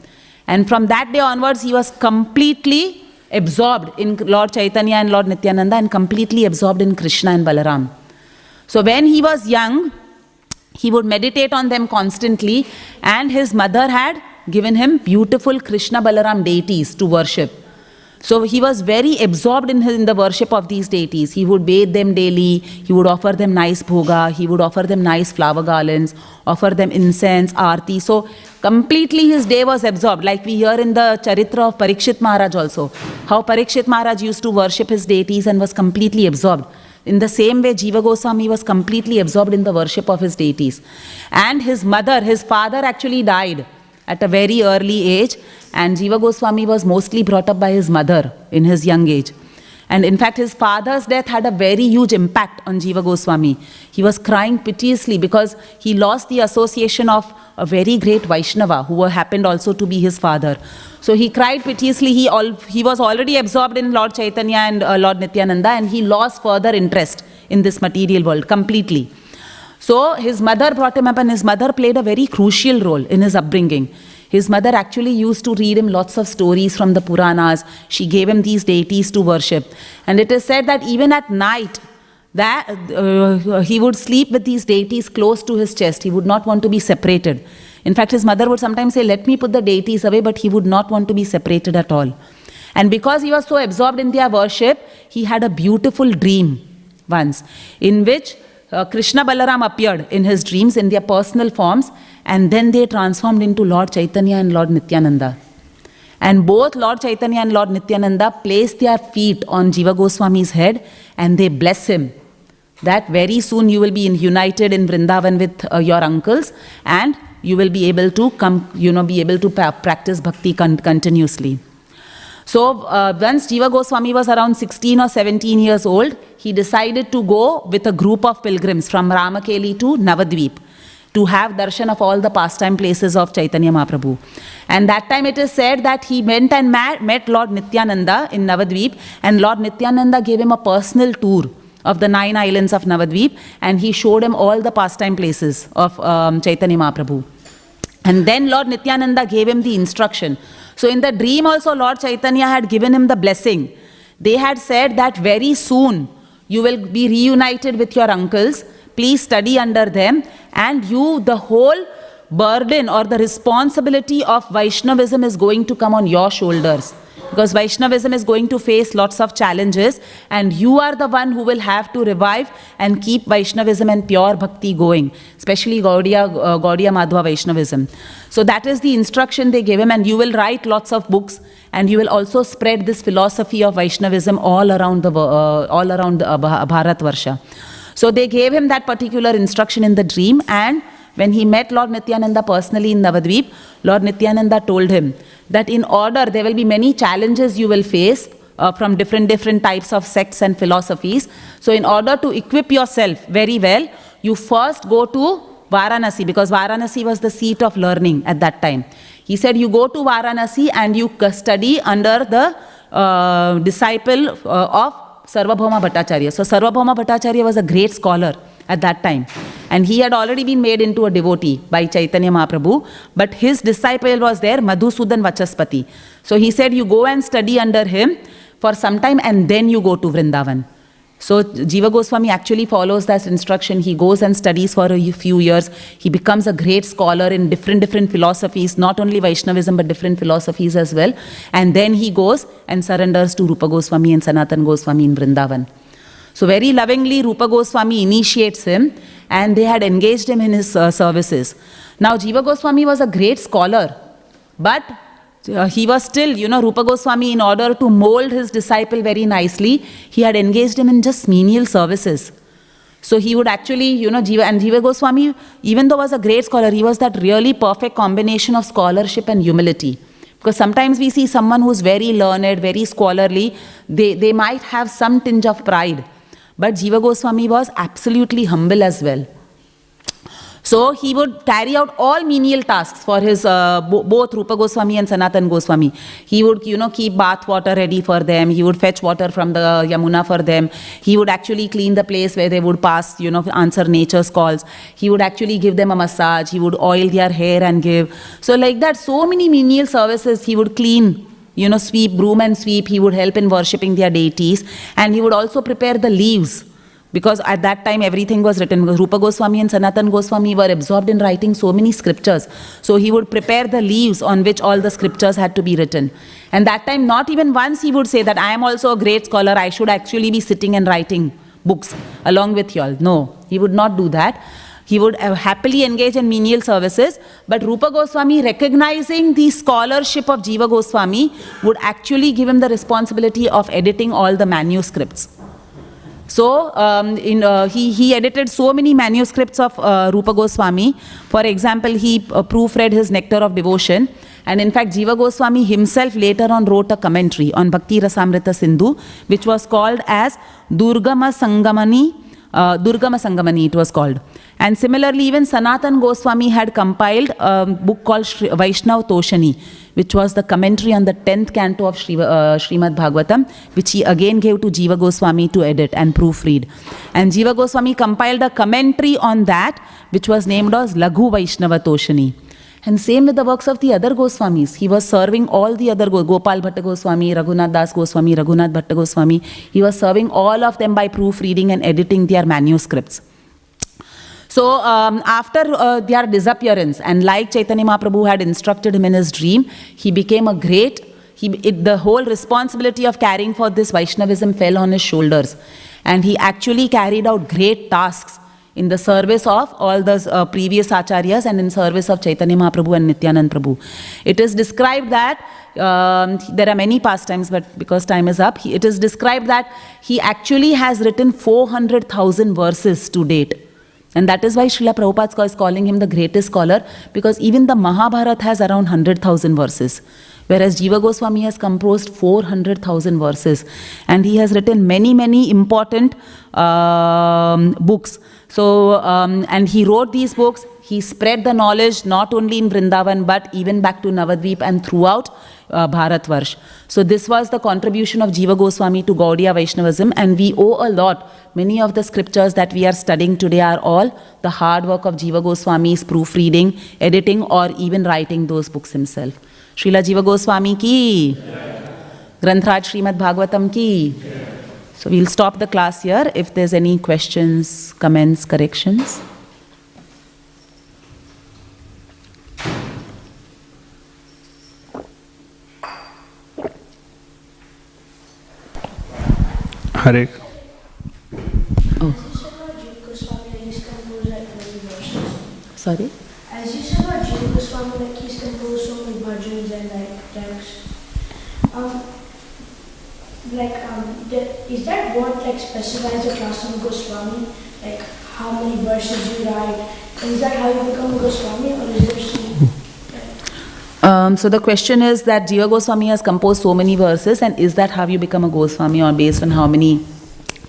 A: And from that day onwards, he was completely absorbed in Lord Chaitanya and Lord Nityananda and completely absorbed in Krishna and Balaram. So when he was young, he would meditate on them constantly, and his mother had given him beautiful Krishna Balaram deities to worship. So he was very absorbed in the worship of these deities. He would bathe them daily, he would offer them nice bhoga, he would offer them nice flower garlands, offer them incense, aarti. So completely his day was absorbed, like we hear in the Charitra of Parikshit Maharaj also, how Parikshit Maharaj used to worship his deities and was completely absorbed. In the same way, Jiva Goswami was completely absorbed in the worship of his deities. And his father actually died at a very early age, and Jiva Goswami was mostly brought up by his mother in his young age. And in fact, his father's death had a very huge impact on Jiva Goswami. He was crying piteously because he lost the association of a very great Vaishnava who happened also to be his father. So he cried piteously. He was already absorbed in Lord Chaitanya and Lord Nityananda, and he lost further interest in this material world completely. So his mother brought him up, and his mother played a very crucial role in his upbringing. His mother actually used to read him lots of stories from the Puranas. She gave him these deities to worship. And it is said that even at night, that he would sleep with these deities close to his chest. He would not want to be separated. In fact, his mother would sometimes say, let me put the deities away, but he would not want to be separated at all. And because he was so absorbed in their worship, he had a beautiful dream once, in which Krishna Balaram appeared in his dreams in their personal forms, and then they transformed into Lord Chaitanya and Lord Nityananda. And both Lord Chaitanya and Lord Nityananda placed their feet on Jiva Goswami's head and they bless him that very soon you will be united in Vrindavan with your uncles, and you will be able to practice bhakti continuously. So once Jiva Goswami was around 16 or 17 years old, he decided to go with a group of pilgrims from Ramakeli to Navadvip to have darshan of all the pastime places of Chaitanya Mahaprabhu. And that time it is said that he went and met Lord Nityananda in Navadvip, and Lord Nityananda gave him a personal tour of the 9 islands of Navadvip, and he showed him all the pastime places of Chaitanya Mahaprabhu. And then Lord Nityananda gave him the instruction. So in the dream also Lord Chaitanya had given him the blessing. They had said that very soon you will be reunited with your uncles. Please study under them, and the whole burden or the responsibility of Vaishnavism is going to come on your shoulders. Because Vaishnavism is going to face lots of challenges, and you are the one who will have to revive and keep Vaishnavism and pure bhakti going, especially Gaudiya Madhva Vaishnavism. So that is the instruction they gave him, and you will write lots of books, and you will also spread this philosophy of Vaishnavism all around Bharatvarsha. So they gave him that particular instruction in the dream, and when he met Lord Nityananda personally in Navadvip, Lord Nityananda told him that there will be many challenges you will face, from different types of sects and philosophies. So in order to equip yourself very well, you first go to Varanasi, because Varanasi was the seat of learning at that time. He said you go to Varanasi and you study under the disciple of Sarvabhauma Bhattacharya. So Sarvabhauma Bhattacharya was a great scholar at that time. And he had already been made into a devotee by Chaitanya Mahaprabhu. But his disciple was there, Madhusudan Vachaspati. So he said you go and study under him for some time and then you go to Vrindavan. So Jiva Goswami actually follows that instruction. He goes and studies for a few years. He becomes a great scholar in different philosophies, not only Vaishnavism but different philosophies as well. And then he goes and surrenders to Rupa Goswami and Sanatan Goswami in Vrindavan. So very lovingly Rupa Goswami initiates him and they had engaged him in his services. Now Jiva Goswami was a great scholar, but he was still, Rupa Goswami, in order to mold his disciple very nicely, he had engaged him in just menial services. So he would actually, Jiva Goswami, even though was a great scholar, he was that really perfect combination of scholarship and humility. Because sometimes we see someone who's very learned, very scholarly, they might have some tinge of pride. But Jiva Goswami was absolutely humble as well. So he would carry out all menial tasks for his both Rupa Goswami and Sanatan Goswami. He would, keep bath water ready for them. He would fetch water from the Yamuna for them. He would actually clean the place where they would pass, answer nature's calls. He would actually give them a massage. He would oil their hair and give. So like that, so many menial services he would clean. Sweep, broom and sweep. He would help in worshipping their deities. And he would also prepare the leaves. Because at that time everything was written. Rupa Goswami and Sanatan Goswami were absorbed in writing so many scriptures. So he would prepare the leaves on which all the scriptures had to be written. And that time not even once he would say that I am also a great scholar, I should actually be sitting and writing books along with you all. No, he would not do that. He would happily engage in menial services. But Rupa Goswami, recognizing the scholarship of Jiva Goswami, would actually give him the responsibility of editing all the manuscripts. So he edited so many manuscripts of Rupa Goswami. For example, he proofread his Nectar of Devotion. And in fact, Jiva Goswami himself later on wrote a commentary on Bhakti Rasamrita Sindhu, which was called as Durgama Sangamani it was called. And similarly, even Sanatan Goswami had compiled a book called Vaishnav Toshani, which was the commentary on the 10th canto of Śrīmad Bhāgavatam, which he again gave to Jiva Goswami to edit and proofread. And Jiva Goswami compiled a commentary on that, which was named as Laghu Vaishnava Toshani. And same with the works of the other Goswamis. He was serving all the other Gopal Bhatta Goswami, Raghunath Das Goswami, Raghunath Bhatta Goswami. He was serving all of them by proofreading and editing their manuscripts. So after their disappearance, and like Chaitanya Mahaprabhu had instructed him in his dream, he became a great, the whole responsibility of caring for this Vaishnavism fell on his shoulders. And he actually carried out great tasks in the service of all the previous acharyas and in service of Chaitanya Mahaprabhu and Nityanand Prabhu. It is described that, there are many pastimes, but because time is up, it is described that he actually has written 400,000 verses to date. And that is why Srila Prabhupada is calling him the greatest scholar, because even the Mahabharata has around 100,000 verses. Whereas Jiva Goswami has composed 400,000 verses. And he has written many important books. So, and he wrote these books, he spread the knowledge not only in Vrindavan, but even back to Navadvip and throughout Bharatvarsh. So this was the contribution of Jiva Goswami to Gaudiya Vaishnavism, and we owe a lot. Many of the scriptures that we are studying today are all the hard work of Jiva Goswami's proofreading, editing, or even writing those books himself. Srila Jiva Goswami ki, Grantraj Śrīmad Bhāgavatam ki. So we'll stop the class here. If there's any questions, comments, corrections.
B: Hare.
A: Oh. Sorry?
C: As you said about Jiva Goswami, like he's composed so many bhajans and like texts. Is that what like specifies the class of Goswami? Like how many verses you write? And is that how you become a Goswami, or is there some?
A: So the question is that Jiva Goswami has composed so many verses, and is that how you become a Goswami, or based on how many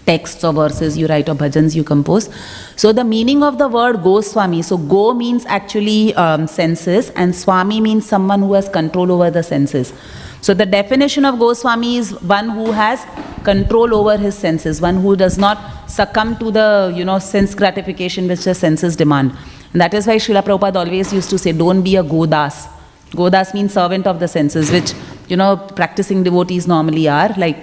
A: texts or verses you write or bhajans you compose? So the meaning of the word Goswami, so Go means actually senses, and Swami means someone who has control over the senses. So the definition of Goswami is one who has control over his senses, one who does not succumb to the sense gratification which the senses demand. And that is why Srila Prabhupada always used to say, don't be a Godas. Godas means servant of the senses, which practicing devotees normally are. Like,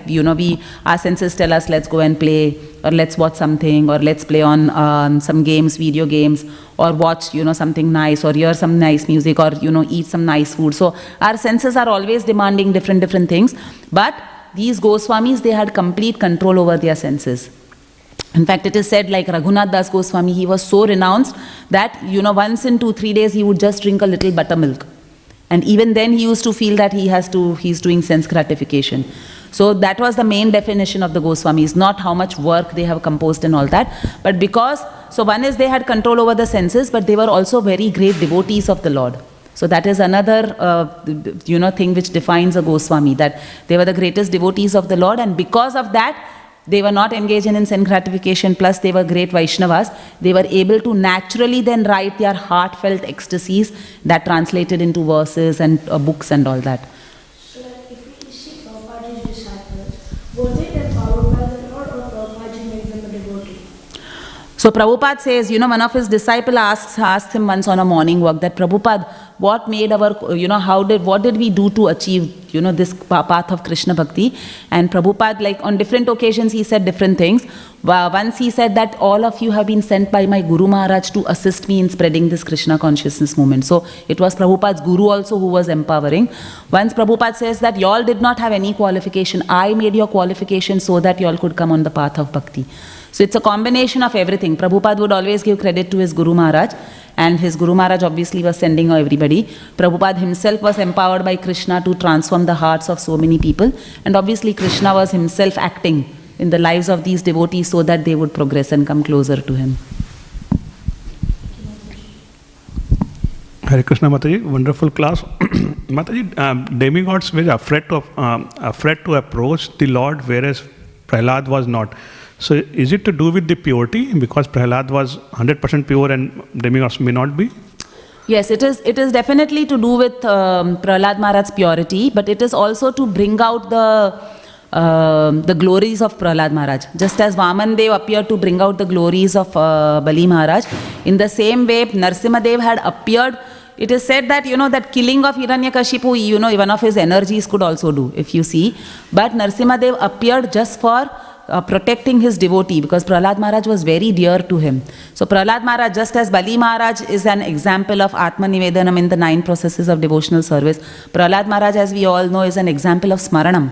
A: our senses tell us, let's go and play, or let's watch something, or let's play on some games, video games, or watch, something nice, or hear some nice music, or, eat some nice food. So our senses are always demanding different things. But these Goswamis, they had complete control over their senses. In fact, it is said, like Raghunath Das Goswami, he was so renounced that, once in 2-3 days, he would just drink a little buttermilk. And even then he used to feel that he's doing sense gratification. So that was the main definition of the Goswamis, not how much work they have composed and all that. But so one is they had control over the senses, but they were also very great devotees of the Lord. So that is another, thing which defines a Goswami, that they were the greatest devotees of the Lord, and because of that, they were not engaged in sense gratification, plus they were great Vaishnavas. They were able to naturally then write their heartfelt ecstasies that translated into verses and books and all that.
C: So if we see Prabhupada's disciples, were they empowered by the Lord, or Prabhupada made them a devotee?
A: So Prabhupada says, one of his disciples asked him once on a morning walk that, Prabhupada, what made our, what did we do to achieve, this path of Krishna Bhakti? And Prabhupada, like on different occasions, he said different things. Once he said that all of you have been sent by my Guru Maharaj to assist me in spreading this Krishna consciousness movement. So it was Prabhupada's Guru also who was empowering. Once Prabhupada says that y'all did not have any qualification. I made your qualification so that y'all could come on the path of Bhakti. So it's a combination of everything. Prabhupada would always give credit to his Guru Maharaj, and his Guru Maharaj obviously was sending everybody. Prabhupada himself was empowered by Krishna to transform the hearts of so many people, and obviously Krishna was himself acting in the lives of these devotees so that they would progress and come closer to him.
B: Hare Krishna, Mataji, wonderful class. Mataji, demigods were afraid to approach the Lord, whereas Prahlad was not. So is it to do with the purity, because Prahlad was 100% pure and demigods may not be?
A: Yes, it is definitely to do with Prahlad Maharaj's purity, but it is also to bring out the glories of Prahlad Maharaj. Just as Vaman Dev appeared to bring out the glories of Bali Maharaj, in the same way Narsimha Dev had appeared. It is said that, that killing of Hiranyakashipu, one of his energies could also do, if you see. But Narsimha Dev appeared just for protecting his devotee, because Prahlad Maharaj was very dear to him. So Prahlad Maharaj, just as Bali Maharaj is an example of Atma Nivedanam in the 9 processes of devotional service, Prahlad Maharaj, as we all know, is an example of Smaranam.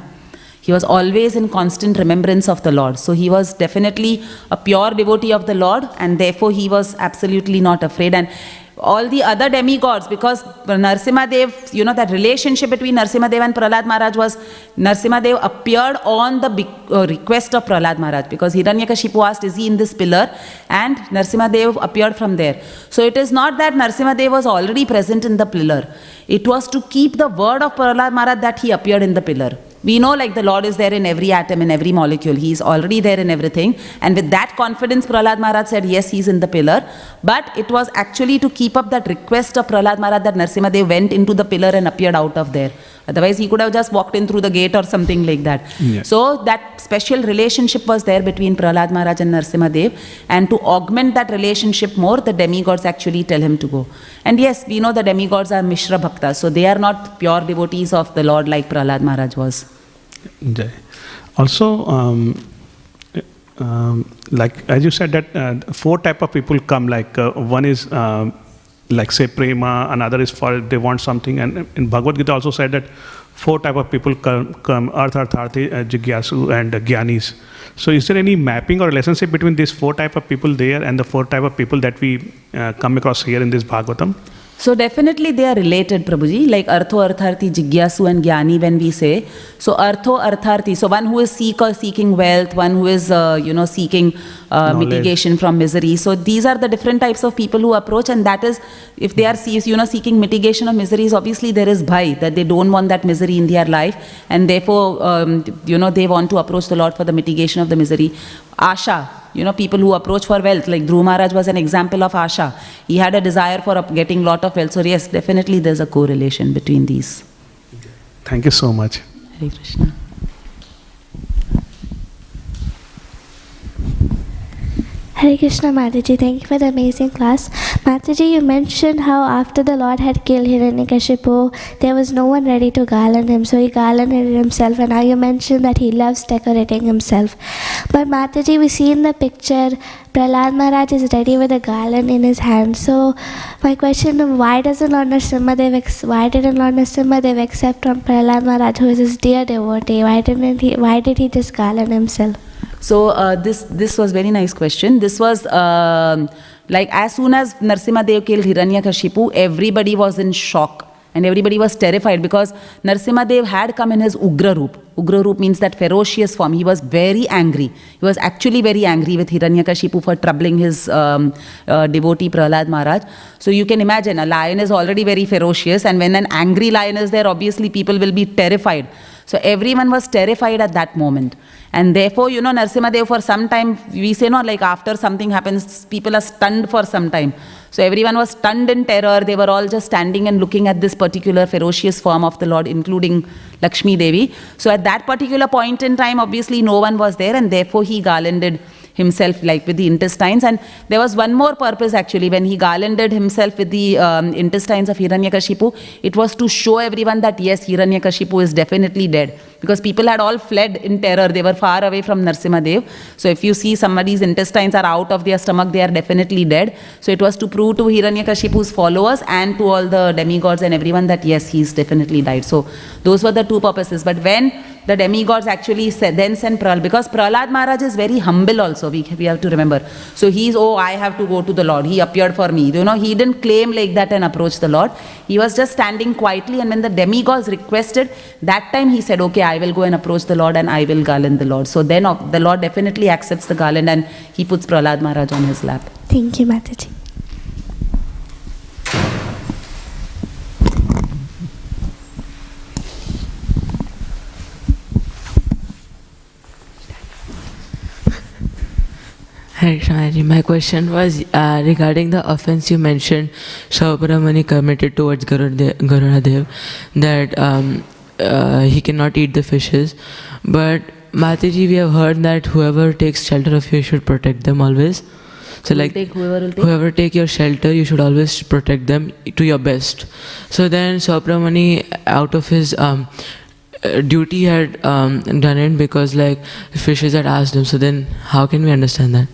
A: He was always in constant remembrance of the Lord. So he was definitely a pure devotee of the Lord, and therefore he was absolutely not afraid. And all the other demigods, because Narsimha Dev, that relationship between Narsimha Dev and Prahlad Maharaj was, Narsimha Dev appeared on the request of Prahlad Maharaj, because Hiranyakashipu asked, is he in this pillar? And Narsimha Dev appeared from there. So it is not that Narsimha Dev was already present in the pillar. It was to keep the word of Prahlad Maharaj that he appeared in the pillar. We know like the Lord is there in every atom, in every molecule. He is already there in everything. And with that confidence, Prahlad Maharaj said, yes, he is in the pillar. But it was actually to keep up that request of Prahlad Maharaj that Narsimha Dev went into the pillar and appeared out of there. Otherwise, he could have just walked in through the gate or something like that. Yeah. So that special relationship was there between Prahlad Maharaj and Narsimha Dev. And to augment that relationship more, the demigods actually tell him to go. And yes, we know the demigods are Mishra Bhaktas. So they are not pure devotees of the Lord like Prahlad Maharaj was.
B: Jai. Also, like as you said that 4 type of people come, like one is like say prema, another is for they want something, and in Bhagavad Gita also said that 4 type of people come Artharthi, Jigyasu and Gyanis. So is there any mapping or relationship between these 4 type of people there and the 4 type of people that we come across here in this Bhagavatam?
A: So definitely they are related, Prabhuji, like Artho, Artharthi, Jigyasu and Jnani when we say. So Artho, Artharthi, so one who is seeking wealth, one who is, seeking mitigation from misery. So these are the different types of people who approach, and that is, if they are seeking mitigation of miseries, obviously there is bhai, that they don't want that misery in their life, and therefore, they want to approach the Lord for the mitigation of the misery. Asha, people who approach for wealth, like Dhruv Maharaj was an example of Asha. He had a desire for getting lot of wealth. So yes, definitely there's a correlation between these.
B: Thank you so much.
A: Hare Krishna.
D: Hare Krishna, Mataji. Thank you for the amazing class. Mataji, you mentioned how after the Lord had killed Hiranyakashipu, there was no one ready to garland him, so he garlanded himself, and now you mentioned that he loves decorating himself. But Mataji, we see in the picture, Prahlad Maharaj is ready with a garland in his hand. So my question, why didn't Lord Nrsimhadev accept from Prahlad Maharaj, who is his dear devotee? Why did he just garland himself?
A: So this was very nice question. This was like as soon as Nrsimhadev killed Hiranyakashipu, everybody was in shock and everybody was terrified because Nrsimhadev had come in his Ugra Roop. Ugra Roop means that ferocious form. He was very angry. He was actually very angry with Hiranyakashipu for troubling his devotee Prahlad Maharaj. So you can imagine, a lion is already very ferocious, and when an angry lion is there, obviously people will be terrified. So everyone was terrified at that moment. And therefore, Nrsimhadev for some time, we say, like after something happens, people are stunned for some time. So everyone was stunned in terror. They were all just standing and looking at this particular ferocious form of the Lord, including Lakshmi Devi. So at that particular point in time, obviously no one was there, and therefore he garlanded himself like with the intestines. And there was one more purpose actually when he garlanded himself with the intestines of Hiranyakashipu. It was to show everyone that yes, Hiranyakashipu is definitely dead, because people had all fled in terror. They were far away from Nrsimhadev. So if you see somebody's intestines are out of their stomach, they are definitely dead. So it was to prove to Hiranyakashipu's followers and to all the demigods and everyone that yes, he's definitely died. So those were the two purposes. But when the demigods actually then sent Prahlad, because Prahlad Maharaj is very humble also, we have to remember. So he's, I have to go to the Lord. He appeared for me. He didn't claim like that and approach the Lord. He was just standing quietly, and when the demigods requested, that time he said, okay, I will go and approach the Lord and I will garland the Lord. So then the Lord definitely accepts the garland and he puts Prahlad Maharaj on his lap.
D: Thank you, Mataji.
E: Hare Krishna, my question was regarding the offense you mentioned Shavaparamani committed towards Garudadev, that he cannot eat the fishes. But Mataji, we have heard that whoever takes shelter of you should protect them always. So like whoever take your shelter, you should always protect them to your best. So then Shavaparamani, out of his duty, had done it because like fishes had asked him. So then how can we understand that?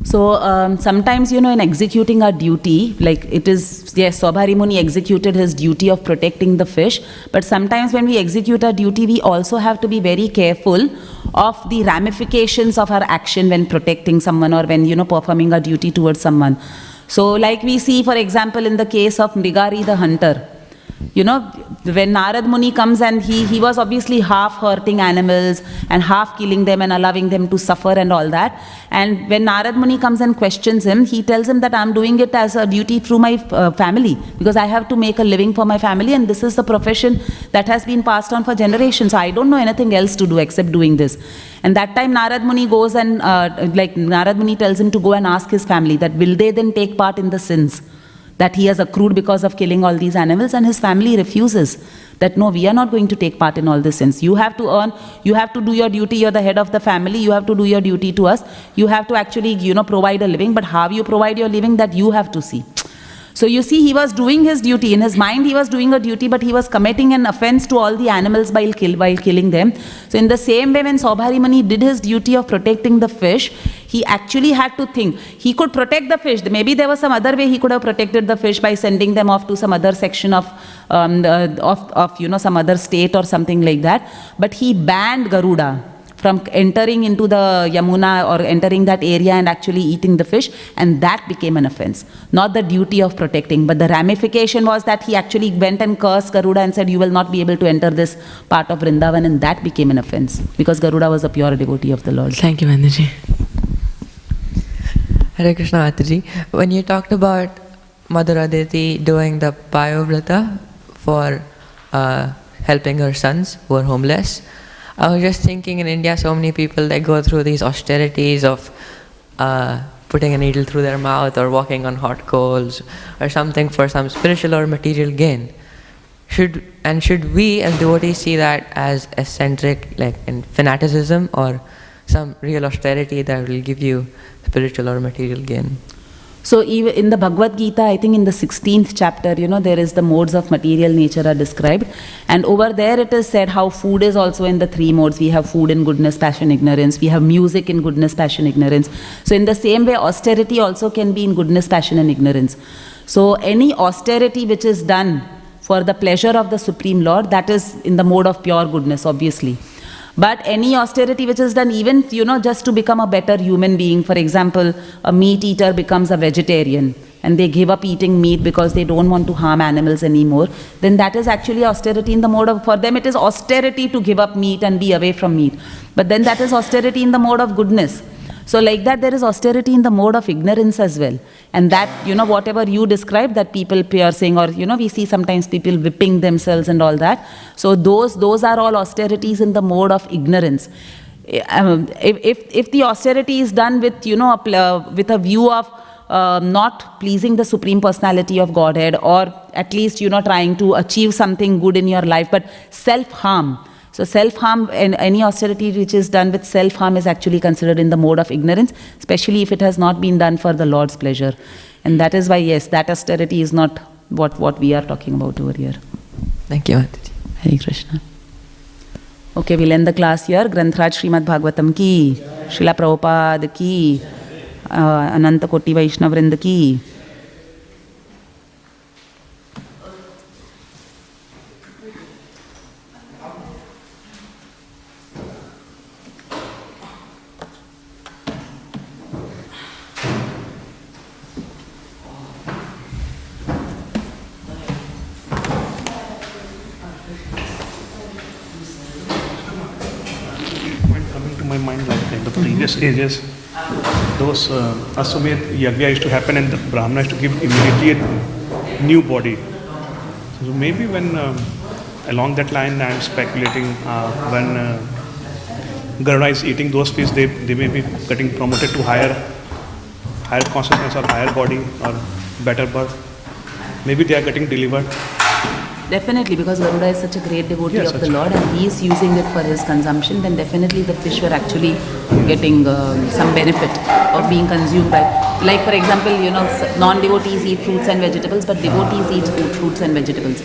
A: So sometimes, in executing our duty, like it is, yes, Swabhari Muni executed his duty of protecting the fish, but sometimes when we execute our duty, we also have to be very careful of the ramifications of our action when protecting someone or when, performing our duty towards someone. So like we see, for example, in the case of Mrigari the hunter, when Narad Muni comes and he was obviously half hurting animals and half killing them and allowing them to suffer and all that. And when Narad Muni comes and questions him, he tells him that I'm doing it as a duty through my family, because I have to make a living for my family, and this is the profession that has been passed on for generations. So I don't know anything else to do except doing this. And that time Narad Muni goes and Narad Muni tells him to go and ask his family that will they then take part in the sins that he has accrued because of killing all these animals, and his family refuses that no, we are not going to take part in all this sins. You have to earn, you have to do your duty, you're the head of the family, you have to do your duty to us, you have to actually, provide a living, but how you provide your living, that you have to see. So you see, he was doing his duty. In his mind, he was doing a duty, but he was committing an offense to all the animals while killing them. So in the same way, when Swabhari Muni did his duty of protecting the fish, he actually had to think. He could protect the fish. Maybe there was some other way he could have protected the fish by sending them off to some other section of some other state or something like that. But he banned Garuda from entering into the Yamuna or entering that area and actually eating the fish, and that became an offense. Not the duty of protecting, but the ramification was that he actually went and cursed Garuda and said, you will not be able to enter this part of Vrindavan, and that became an offense because Garuda was a pure devotee of the Lord.
E: Thank you, Mataji.
F: Hare Krishna, Mataji. When you talked about Mother Aditi doing the Payovrata for helping her sons who are homeless, I was just thinking in India so many people they go through these austerities of putting a needle through their mouth or walking on hot coals or something for some spiritual or material gain. Should we as devotees see that as eccentric, like in fanaticism, or some real austerity that will give you spiritual or material gain?
A: So even in the Bhagavad Gita, I think in the 16th chapter, there is the modes of material nature are described. And over there it is said how food is also in the three modes. We have food in goodness, passion, ignorance. We have music in goodness, passion, ignorance. So in the same way, austerity also can be in goodness, passion and ignorance. So any austerity which is done for the pleasure of the Supreme Lord, that is in the mode of pure goodness, obviously. But any austerity which is done even, just to become a better human being, for example, a meat eater becomes a vegetarian and they give up eating meat because they don't want to harm animals anymore, then that is actually austerity in the mode of, for them it is austerity to give up meat and be away from meat. But then that is austerity in the mode of goodness. So like that there is austerity in the mode of ignorance as well. And that, whatever you described, that people piercing or, we see sometimes people whipping themselves and all that. So those are all austerities in the mode of ignorance. If the austerity is done with, with a view of not pleasing the Supreme Personality of Godhead, or at least, trying to achieve something good in your life, but self-harm. So self-harm, and any austerity which is done with self-harm is actually considered in the mode of ignorance, especially if it has not been done for the Lord's pleasure. And that is why, yes, that austerity is not what we are talking about over here.
F: Thank you, Mataji.
A: Hare Krishna. Okay, we'll end the class here. Grantraj Śrīmad Bhāgavatam ki, Srila Prabhupada ki, Ananta Koti Vaishnava Vrinda ki.
B: My mind, like in the previous ages, those Aswamedh Yagya used to happen and the Brahmana used to give immediately a new body. So maybe when along that line I am speculating, when Garuda is eating those fish, they may be getting promoted to higher consciousness or higher body or better birth. Maybe they are getting delivered.
A: Definitely, because Garuda is such a great devotee of the Lord and he is using it for his consumption, then definitely the fish were actually getting some benefit of being consumed by, like for example, non-devotees eat fruits and vegetables, but devotees eat fruits and vegetables.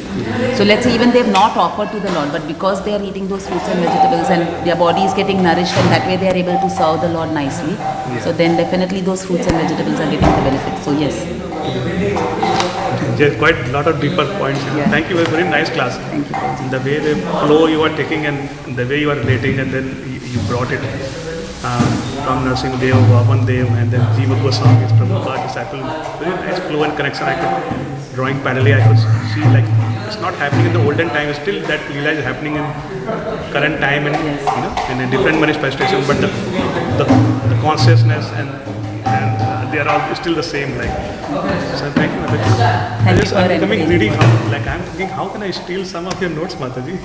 A: So let's say even they have not offered to the Lord, but because they are eating those fruits and vegetables and their body is getting nourished, and that way they are able to serve the Lord nicely. Yeah. So then definitely those fruits and vegetables are getting the benefit. So yes.
B: There's quite a lot of deeper points.
A: Yeah.
B: Thank you, very nice class.
A: Thank you.
B: The way the flow you are taking and the way you are relating, and then you brought it from Nursing Dev, Vaman Dev, and then Jiva Goswami, Prabhupada disciple. Very nice flow and connection. I could, drawing parallelly, I could see like it's not happening in the olden time. Still that Lila is happening in current time, and in a different manifestation. But the consciousness and they are all still the same. Like, so thank you, Mataji. I'm becoming greedy. I'm thinking, how can I steal some of your notes, Mataji?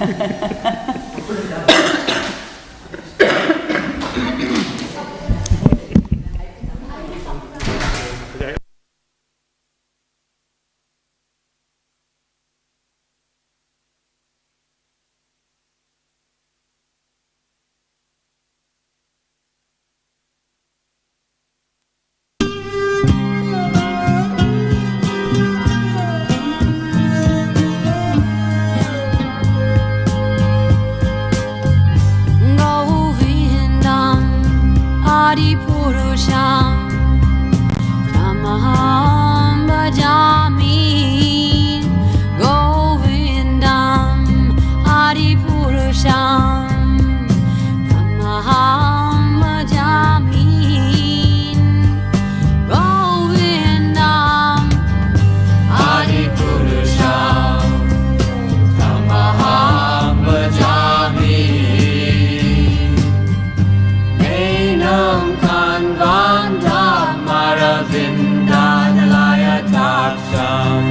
G: Govindam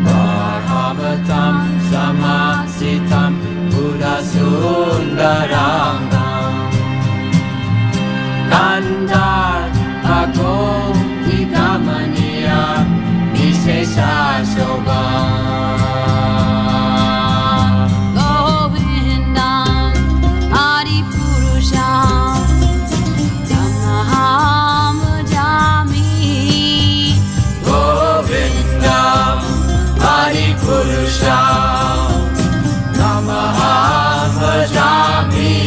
G: Bhāgavatam Samasitam Buddha Sundarangam Kandar Ako Ikamaniya Vishesha Shobha
H: Govindam Adipurusham Tamaham Jami
G: Govindam Adipurusham Namaham Bhajami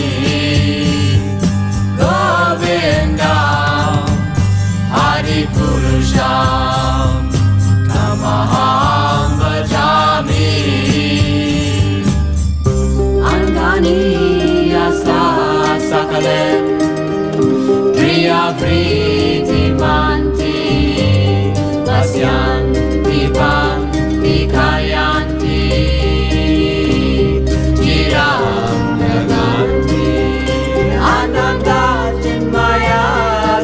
G: Govindam Adipurusham Namaham Bhajami Angani Yasa Sakalem Priya Priti Manti Vasyanti Panti Kayanti Jiram Naganti Ananda Chinmaya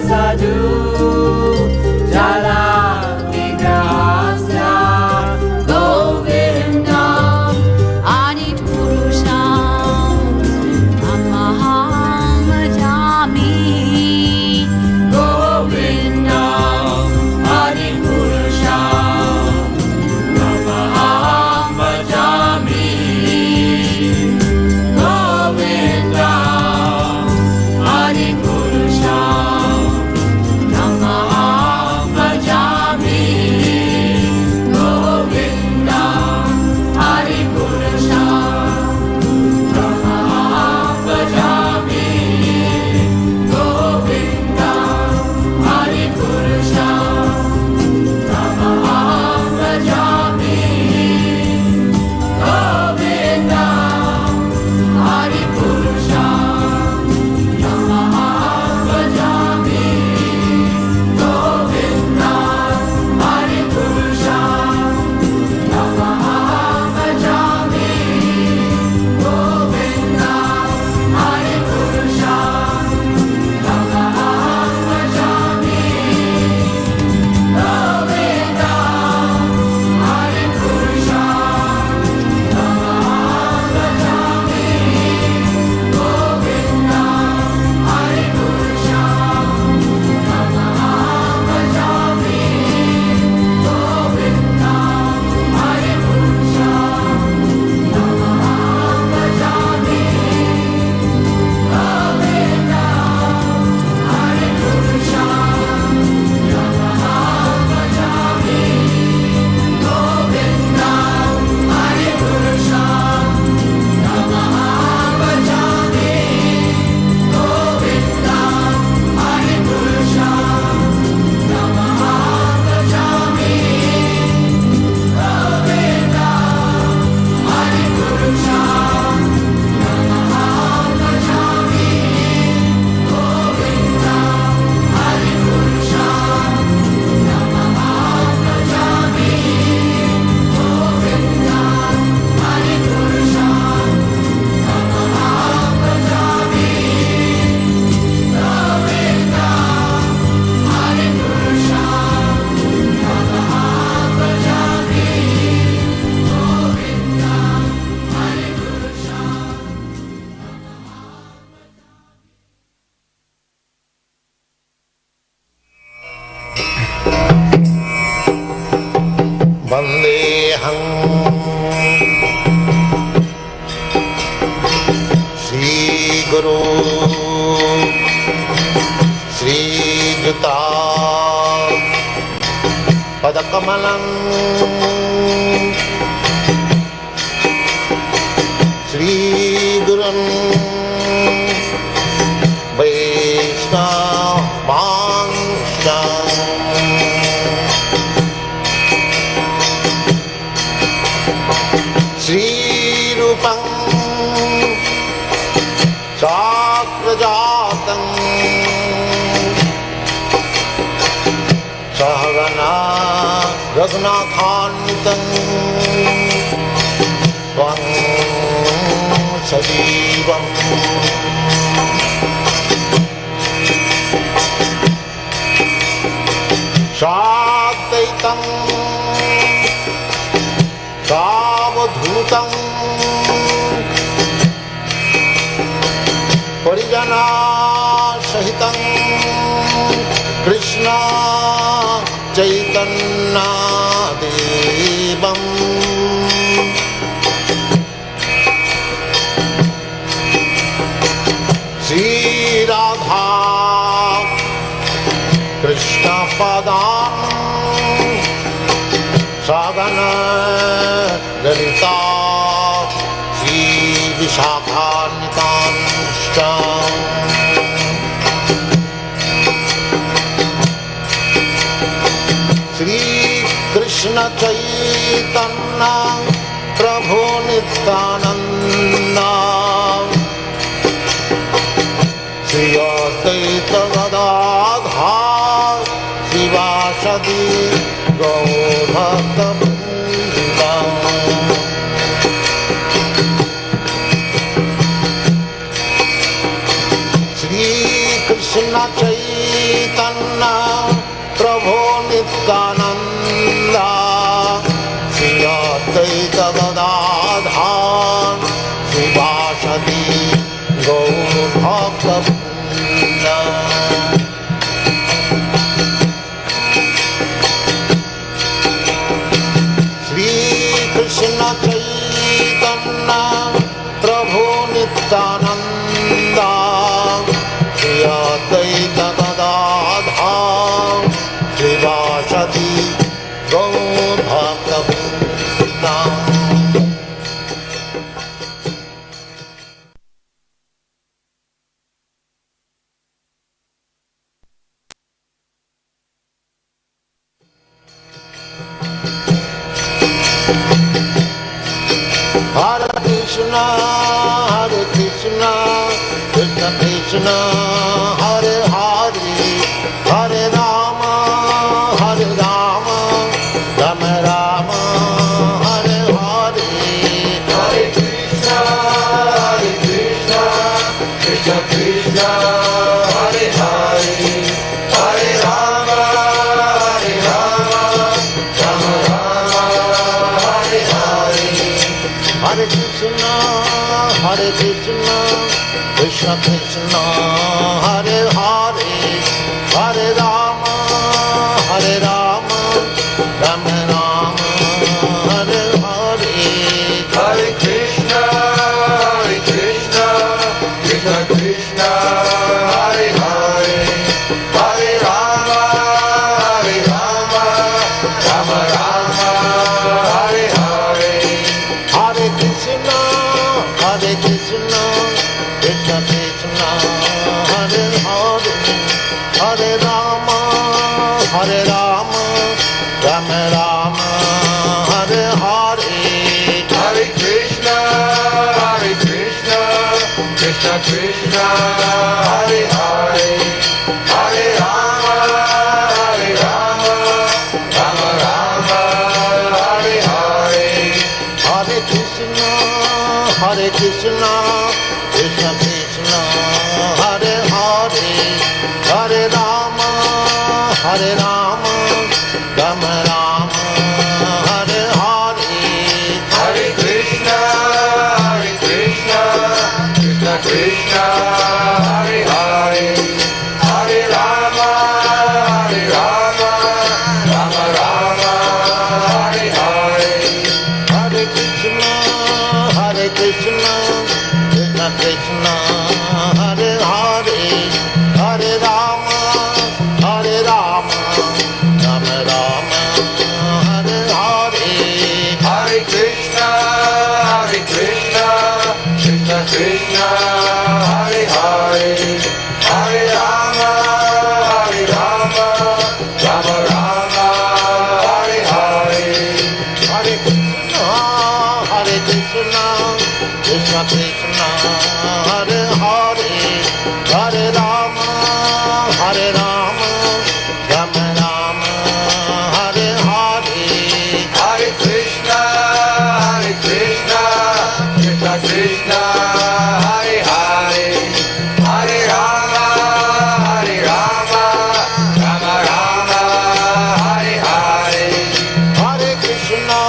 G: Sadhu Jala Vigrahasya Govindam
H: Adipurusham Tamaham Jami
G: Govindam Adipurusham Namaham Bhajami Govindam Adipurusham Namaham Bhajami Govindam Adipurusham Namaham Bhajami Govindam Adipurusham Namaham Bhajami Govindam Adipurusham Namaham Bhajami Govindam Adipurusham Namaham Bhajami Govindam Adipurusham Namaham Bhajami
I: Vandeham Shri Guru Shri Juta Padakamalam Shri Gurun Vaishnavansam Shri Rupam Sakrajatam Sahagana Raghunathantam Svam Sajivam Shadaitam Sahitam Parijana Sahitam Krishna Chaitanya Devam Shri Radha Krishna Padam Sadhana Lalita Shri Vishakanitam Shtam Shri Krishna Chaitanya Prabhu Nityananda Shri Advaita Gadadhar Shivasadi Gaur Bhakta Shri Krishna Chaitanya Prabhu Nityananda Shri Advaita Gadadhar Shivasadi Gaur Bhakta Shri Krishna Chaitanya Prabhu Nityananda Shri Advaita Gadadhar Shivasadi Gaur Bhakta Hare Krishna, Krishna Krishna, Hare Hare, Hare Rama, Rama Rama, Hare Hare. Hare Krishna, Krishna Krishna, Hare Hare, Hare Rama, Rama Rama, Hare Hare. Hare Krishna, Krishna Krishna, Hare Hare, Hare Rama, Rama Rama, Hare Hare. Hare Krishna, Krishna Krishna, Hare Hare, Hare Rama, Rama Rama, Hare Hare. Hare Krishna, Krishna Krishna, Hare Hare, Hare Rama, Rama Rama, Hare Hare. Hare Krishna, Krishna Krishna, Hare Hare, Hare Rama, Rama Rama, Hare Hare. Hare Krishna, Krishna Krishna, Hare Hare, Hare Rama, Rama Rama, Hare Hare. Hare Krishna, Krishna Krishna, Hare Hare, Hare Rama, Rama Rama, Hare Hare. Hare Krishna, Krishna Krishna, Hare Hare, Hare Rama, Rama Rama, Hare Hare. Hare Krishna, Krishna Krishna, Hare Hare, Hare Rama, Rama Rama, Hare Hare. Hare Krishna, Krishna Krishna, Hare Hare, Hare Rama, Rama Rama, Hare Hare. Hare Krishna, Krishna Krishna, Hare Hare, Hare Rama, Rama Rama, Hare Hare. Hare Krishna,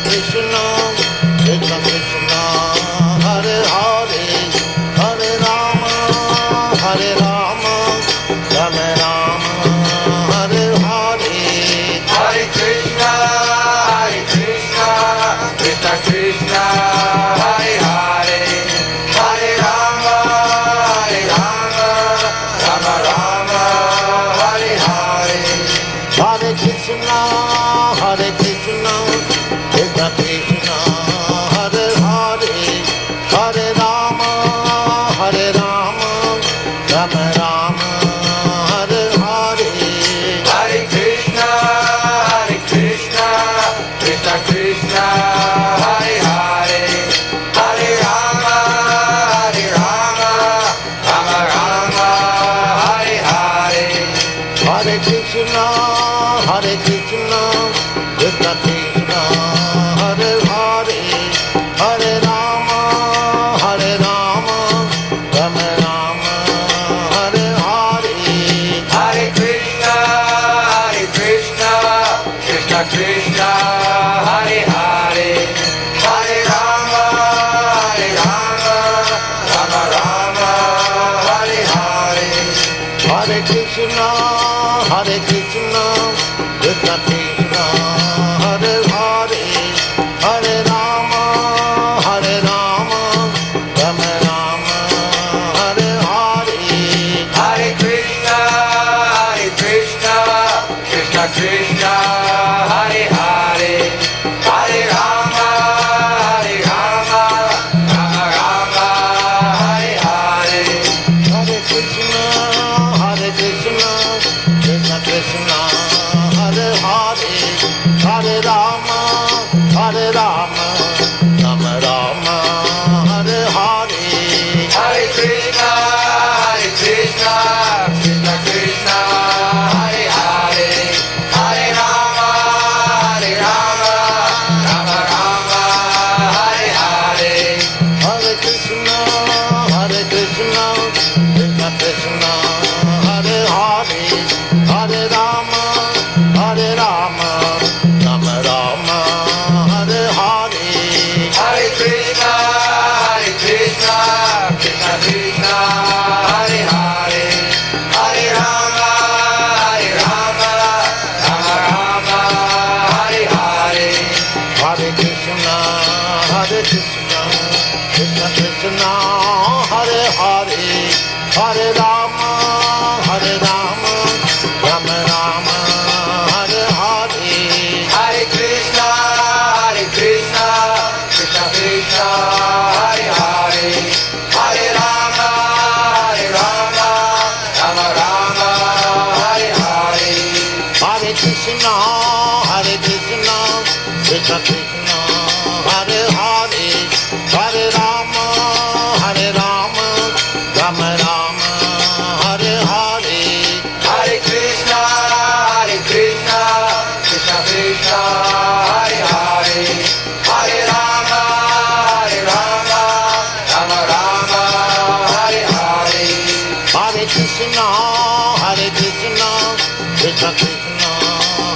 I: Krishna Rama, Hare Rama, Rama Rama, Hare Hare.
G: Hare Krishna, Krishna Krishna, Hare Hare, Hare Rama, Rama Rama, Hare Hare.
I: Hare Krishna, Krishna Krishna, Hare Hare, Hare Rama, Rama Rama, Hare Hare.
G: Hare Krishna, Krishna Krishna, Hare Hare, Hare Rama, Rama Rama, Hare Hare.
I: Hare Krishna, Krishna Krishna, Hare Hare, Hare Rama, Rama Rama, Hare Hare.
G: Hare Krishna, Krishna Krishna, Hare Hare, Hare Rama, Rama Rama, Hare Hare.
I: Hare Krishna, Krishna Krishna, Hare Hare, Hare Rama, Rama Rama, Hare Hare.
G: Hare Krishna, Krishna Krishna, Hare Hare, Hare Rama, Rama Rama, Hare Hare.
I: Hare Krishna, Krishna Krishna,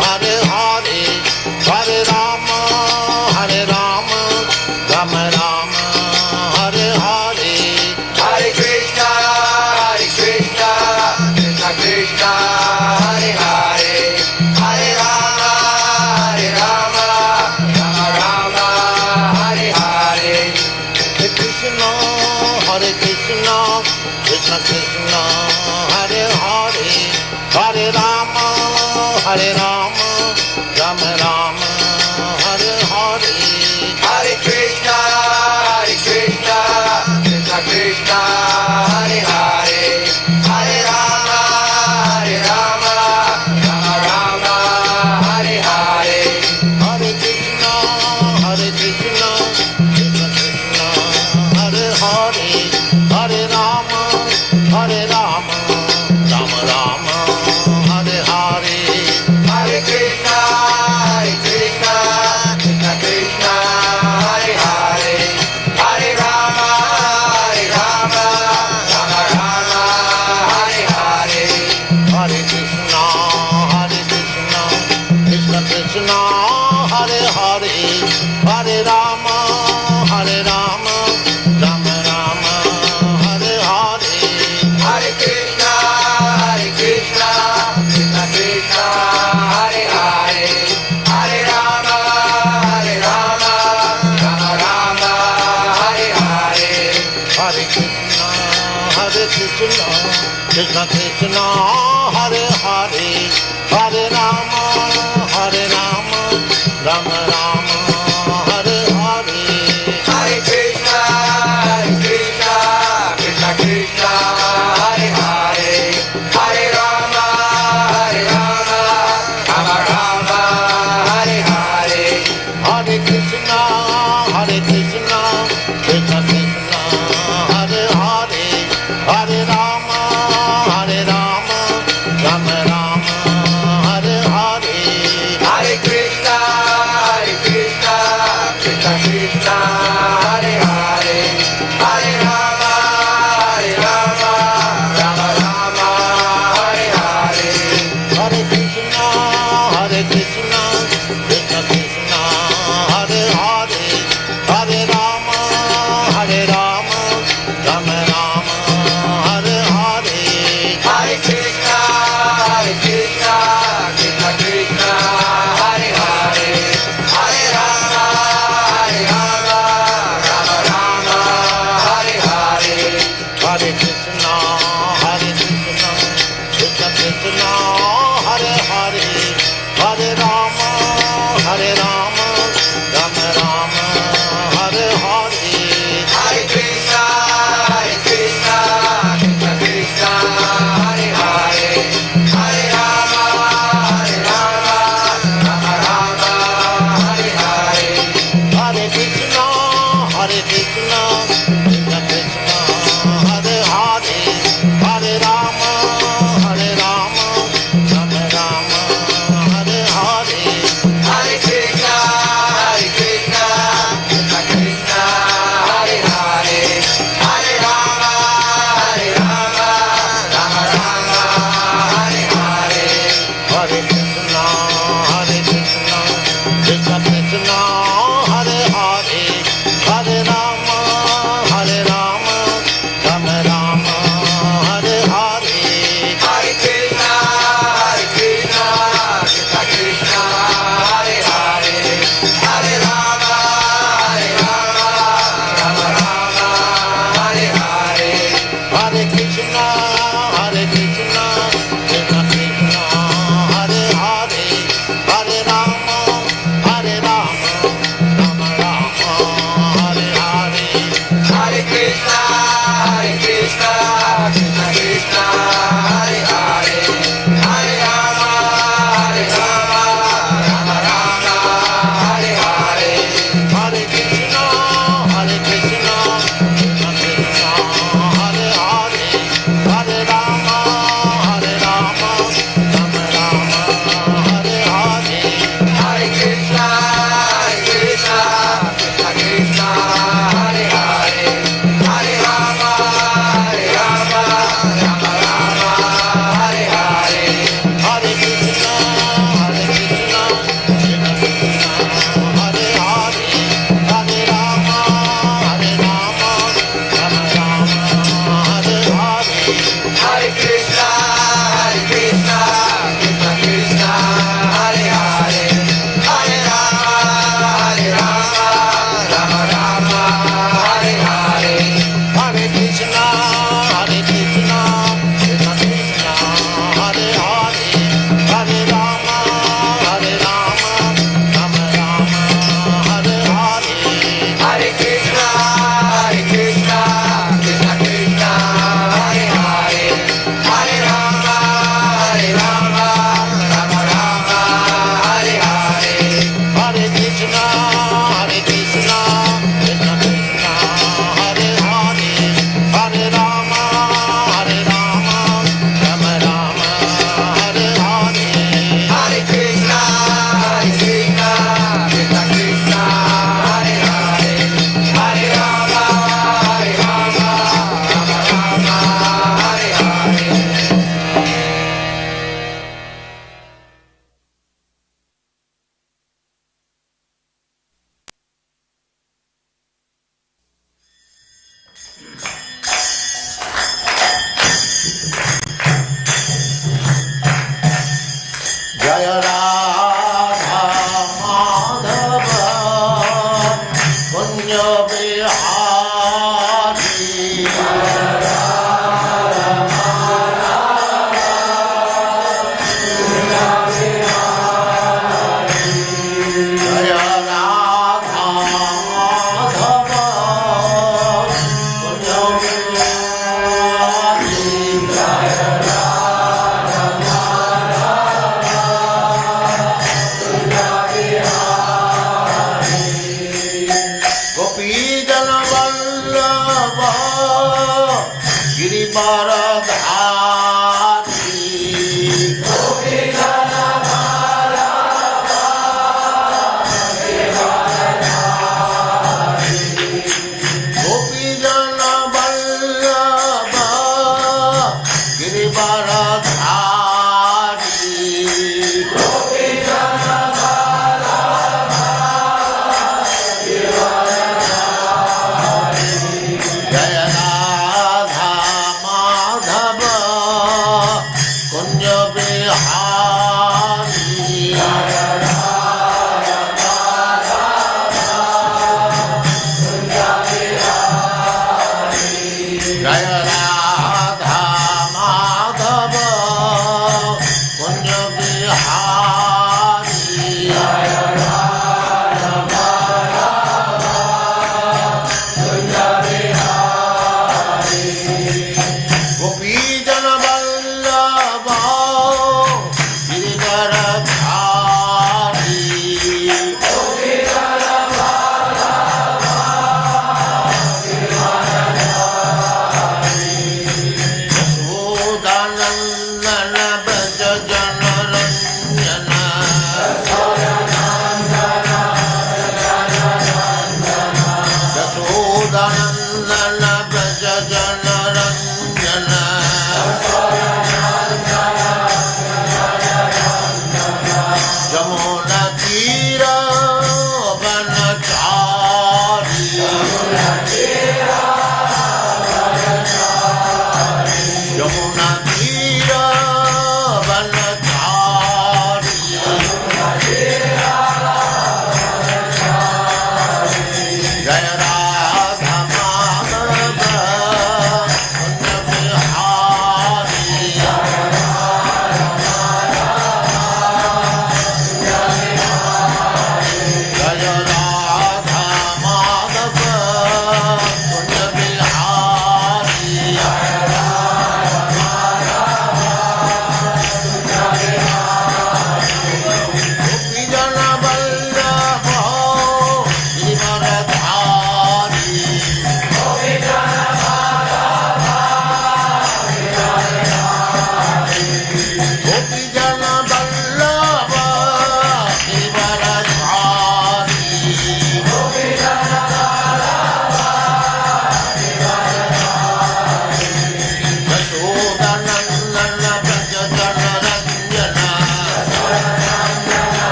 I: Hare Hare, Hare Rama, Rama Rama, Hare Hare.
G: Hare Krishna, Krishna Krishna, Hare Hare, Hare Rama, Rama Rama, Hare Hare.
I: Hare Krishna, Krishna Krishna, Hare Hare, Hare Rama, Rama Rama, Hare Hare.
G: Hare Krishna, Krishna Krishna, Hare Hare, Hare Rama, Rama Rama, Hare Hare.
I: Hare Krishna, Krishna Krishna, Hare Hare, Hare Rama, Rama Rama, Hare Hare.
G: Hare Krishna, Krishna Krishna, Hare Hare, Hare Rama, Rama Rama, Hare Hare.
I: Hare Krishna, Krishna Krishna, Hare Hare, Hare Rama, Rama Rama, Hare Hare.
G: Hare Krishna, Krishna Krishna, Hare Hare, Hare Rama, Rama Rama, Hare Hare.
I: Hare Krishna, Krishna Krishna, Hare Hare, Hare Rama, Rama Rama, Hare Hare.
G: Hare Krishna, Krishna Krishna, Hare Hare, Hare Rama, Rama Rama, Hare Hare.
I: Hare Krishna, Krishna Krishna, Hare Hare, Hare Rama, Rama Rama, Hare Hare.
G: Hare Krishna,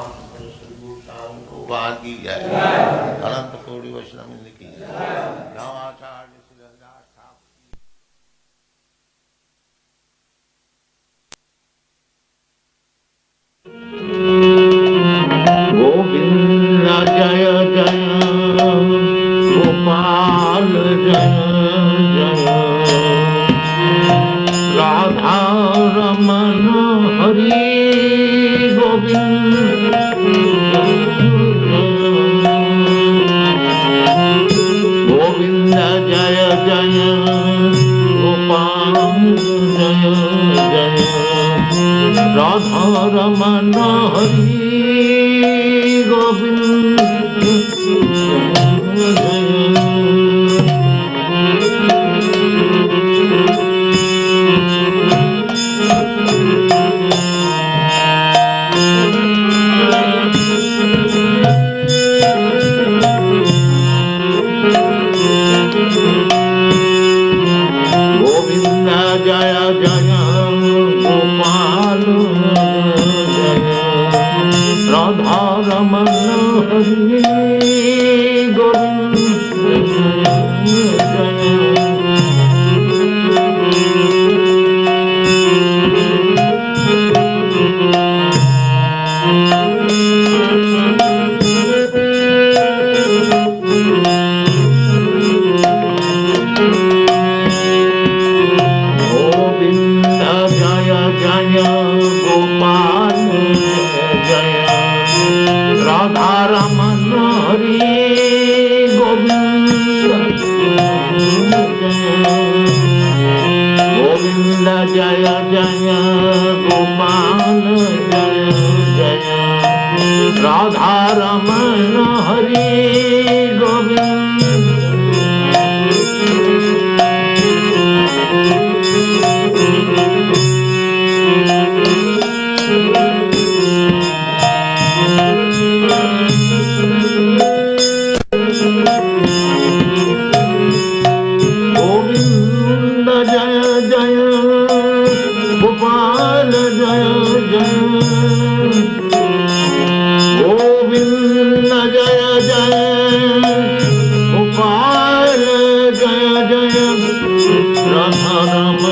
I: Ram सदगुरु श्याम भगवान की जय। अनंत कोटि वैष्णव की जय। रामाचार्य श्री हरिदास ठाकुर की। गोविंद जय जय गोपाल जय जय राधा रमन हरि गोविंद गोविंद जय जय गोपाल जय जय राधा रमन हरि गोविंद गोविंद जय जय गोपाल जय राधा रमन हरि गोविंद गोविंद जय जय गोपाल जय राधा रमन हरि गोविंद गोविंद जय जय गोपाल जय जय राधा रमन हरि गोविंद गोविंद जय जय गोपाल जय जय गोविंद जय जय गोपाल जय जय राधा रमन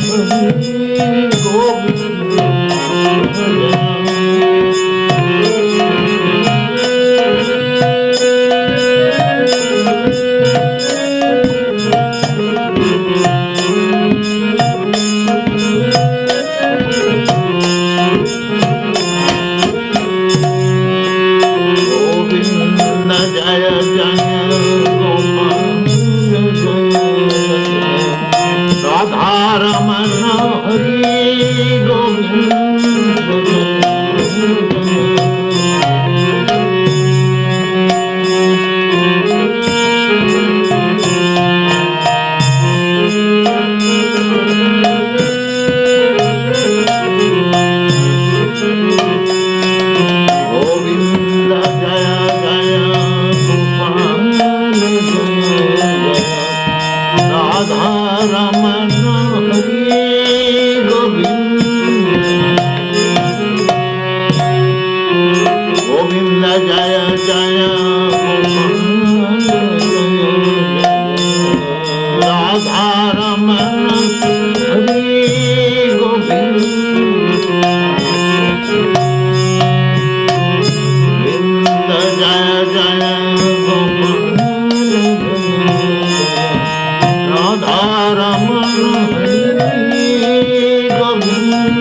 I: हरि गोविंद गोविंद जय जय गोपाल जय राधा रमन हरि गोविंद गोविंद जय जय गोपाल जय राधा रमन हरि गोविंद गोविंद जय जय गोपाल जय राधा रमन हरि गोविंद गोविंद जय जय Gopal Radha Raman Hari Govind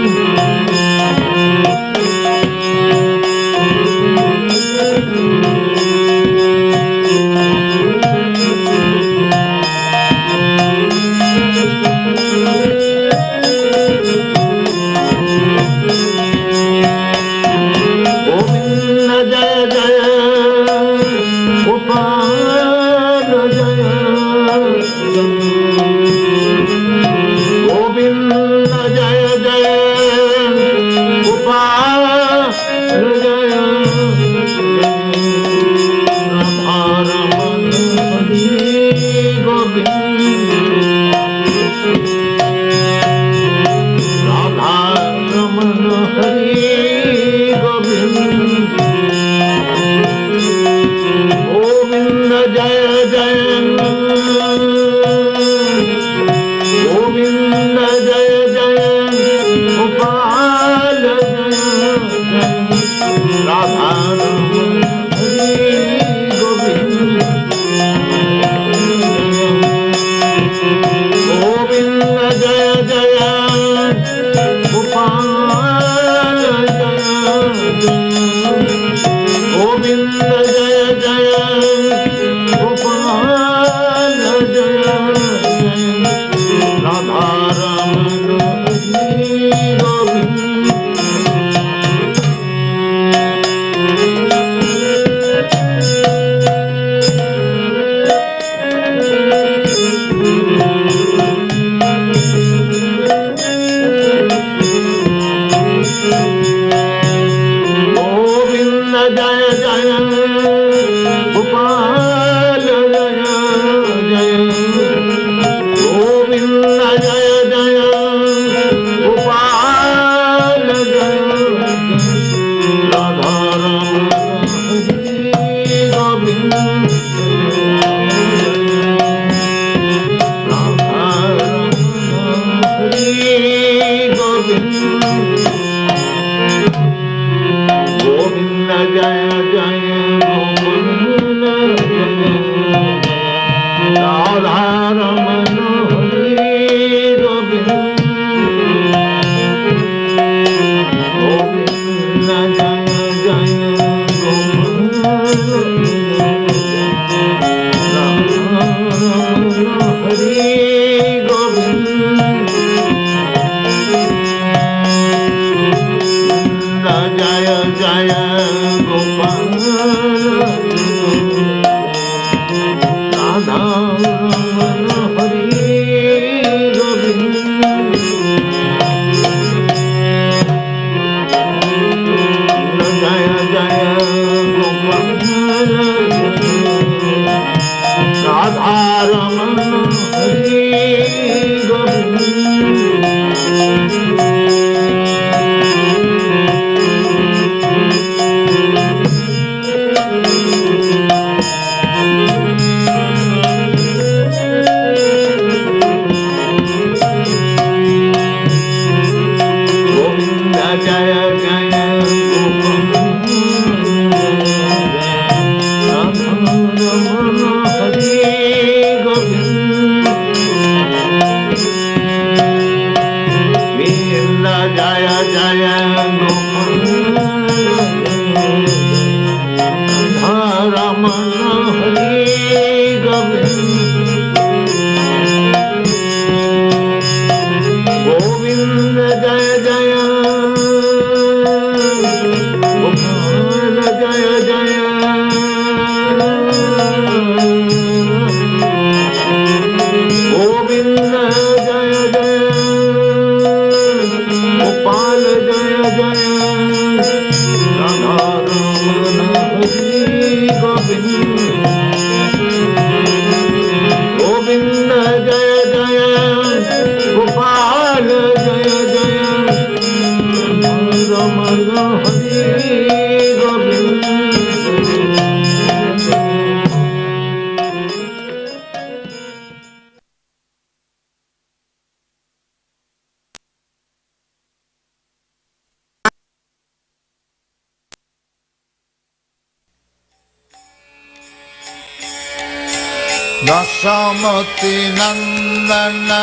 I: Dasamati Nandana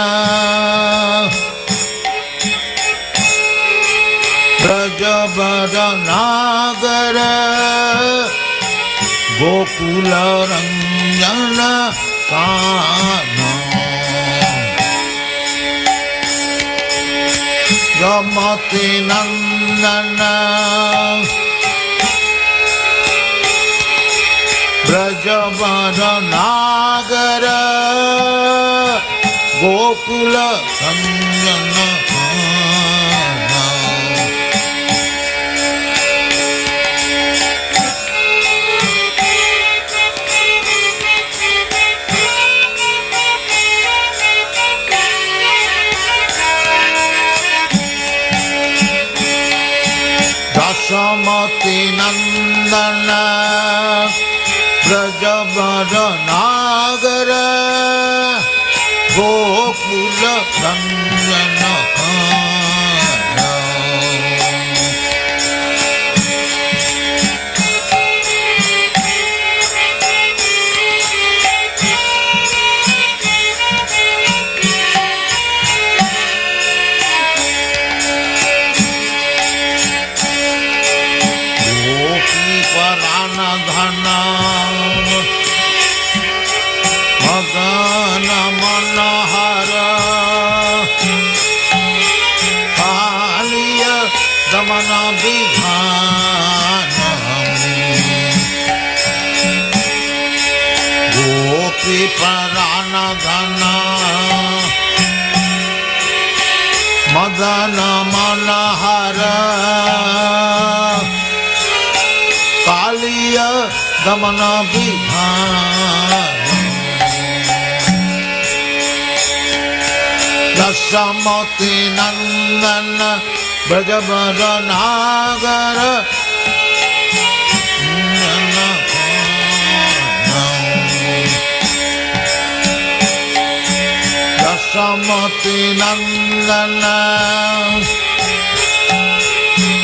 I: Brajabara Nagara Gokula Ranjana Kana Yamati Nandana Brajabara Nagara Gokula Ranjana Dasamati Nandana Brajabara Nagara Gokula Ranjana Kana parana dhana Magana manahara Kaliya damana vidhana Gopi parana dhana Madana manahara Kaliya damana vidhana Dasamati nandana Brajabara nagara Dasamati nandana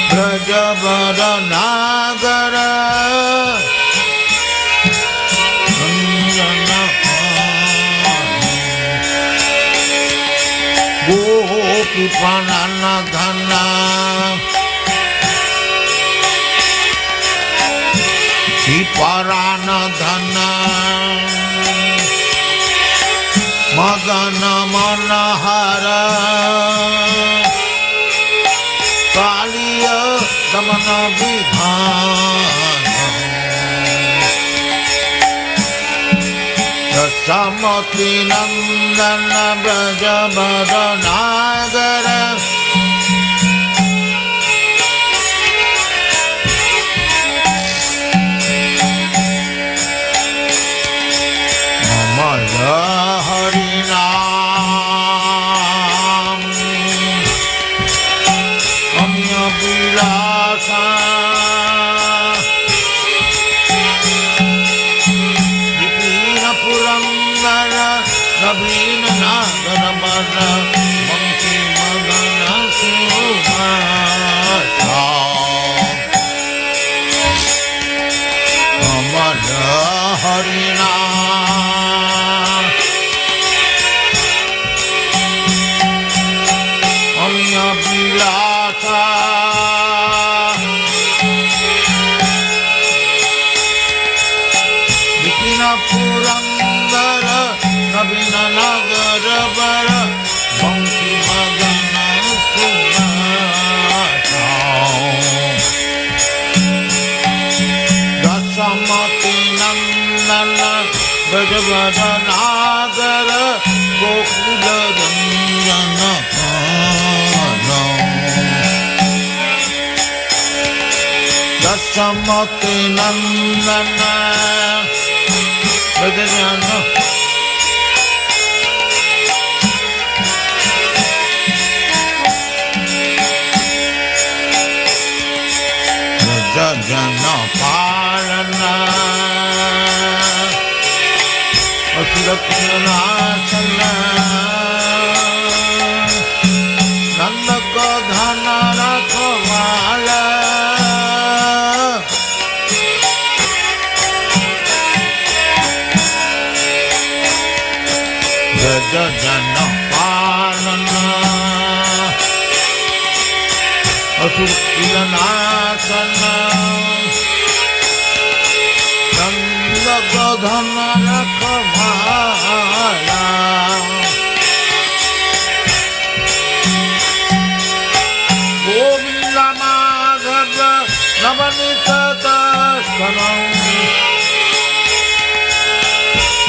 I: Brajabara nagara Gopi panana dhana Shiparana dhana Madana manahara Kaliya damana vidhana Dasamati nandana brajabara nagara Amala harinam Amya vilasa Navina nagara mara Manki magana sumata Amara harina Amya vilasa Vikina purandara Navina nagara bara Manki magana sumata Dasamati nandana Brajabara nagara Gokula ranjana kana Dasamati nandana Brajabara Jana parana Asura chana Nanda ko dhana rakhwala Jana parana Asura chana Nanda rakhwala Govinda madhava navanita darshanam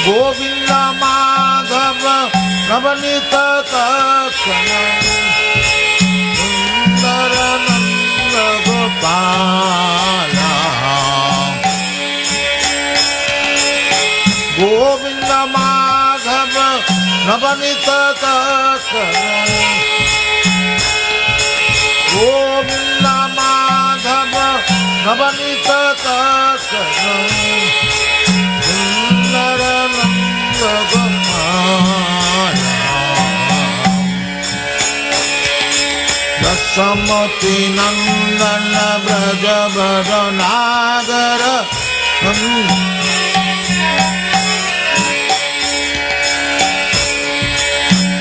I: Govinda madhava navanita darshanam Sundarananda gopala Govinda madhava navanita darshanam Govinda madhava navanita darshanam Sundarananda gopala Dasamati nandana brajabara nagara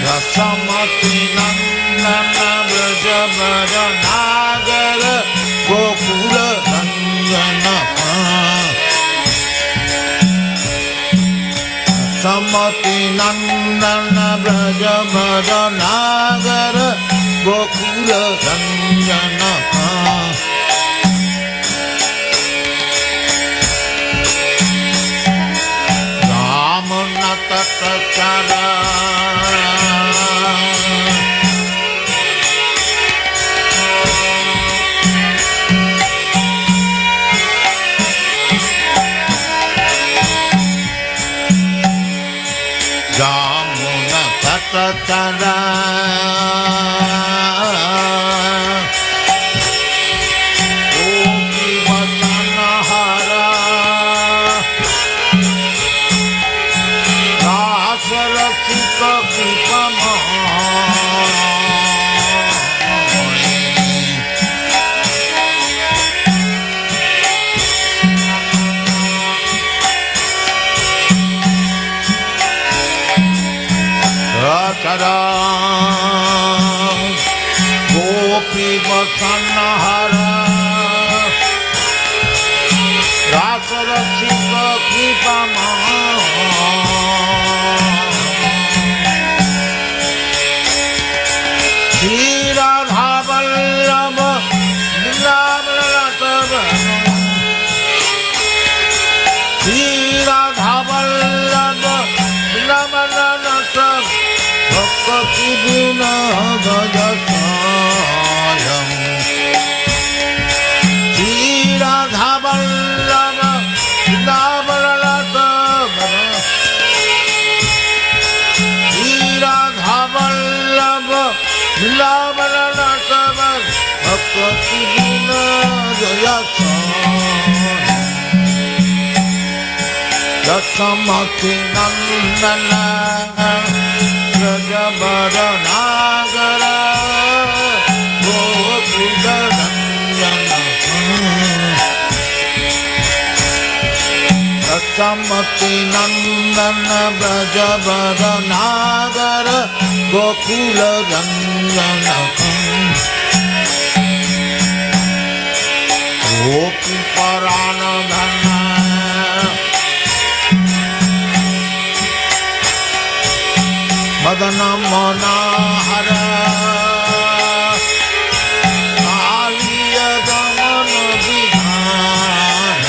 I: Dasamati nandana brajabara nagara Gokula ranjana Dasamati Nandana Braja Braja Nagara Gokula Ranjana Yamuna Tatachara Yamuna Tatachara Gopi Vasana Hara Rasarasika Kripama Rachara Gopi Vasana Hara Rasarasika Kripama Radha Vallabha Vrindavanatava Radha Vallabha Vrindavanatava Bhakti Vinodayasayam Radha Vallabha Vrindavanatava Radha Vallabha Vrindavanatava Bhakti Vinodayasayam Dasamati Nandana Brajabara Nagara Gopika Ranjana Dasamati Nandana Brajabara Nagara Gokula Ranjana Gopi Paranadhana Madana Manahara Kaliya Damana Vidhanam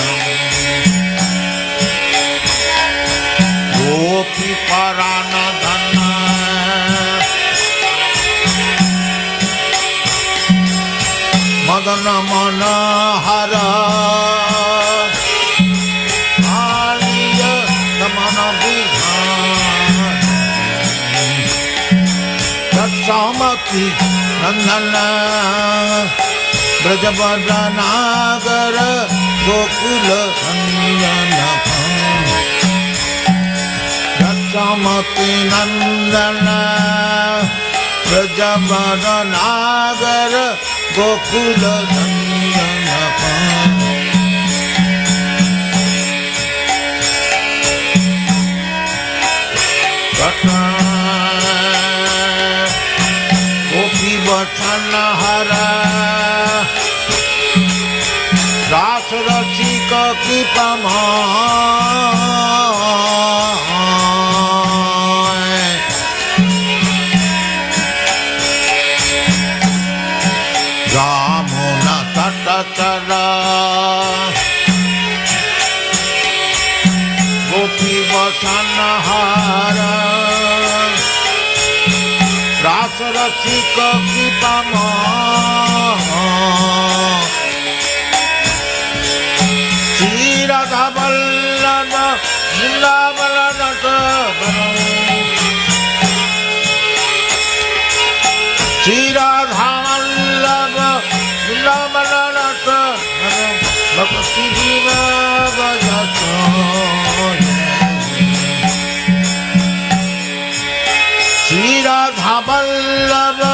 I: Gopi Paranadhana Madana Manahara Kaliya Damana Vidhanam Dasamati Nandana Brajabhadra Nagara Gokula Ranjana Dasamati Nandana Brajabhadra Nagara Gokula Ranjana Vasana Hara Rasarasika Kripama Yamuna Tatachara Gopi Vasana Hara Rasarasika Kripama Radha Vallabha Vrindavanatava Radha Vallabha Vrindavanatava Bhakti Vinodayasayam Radha Vallabha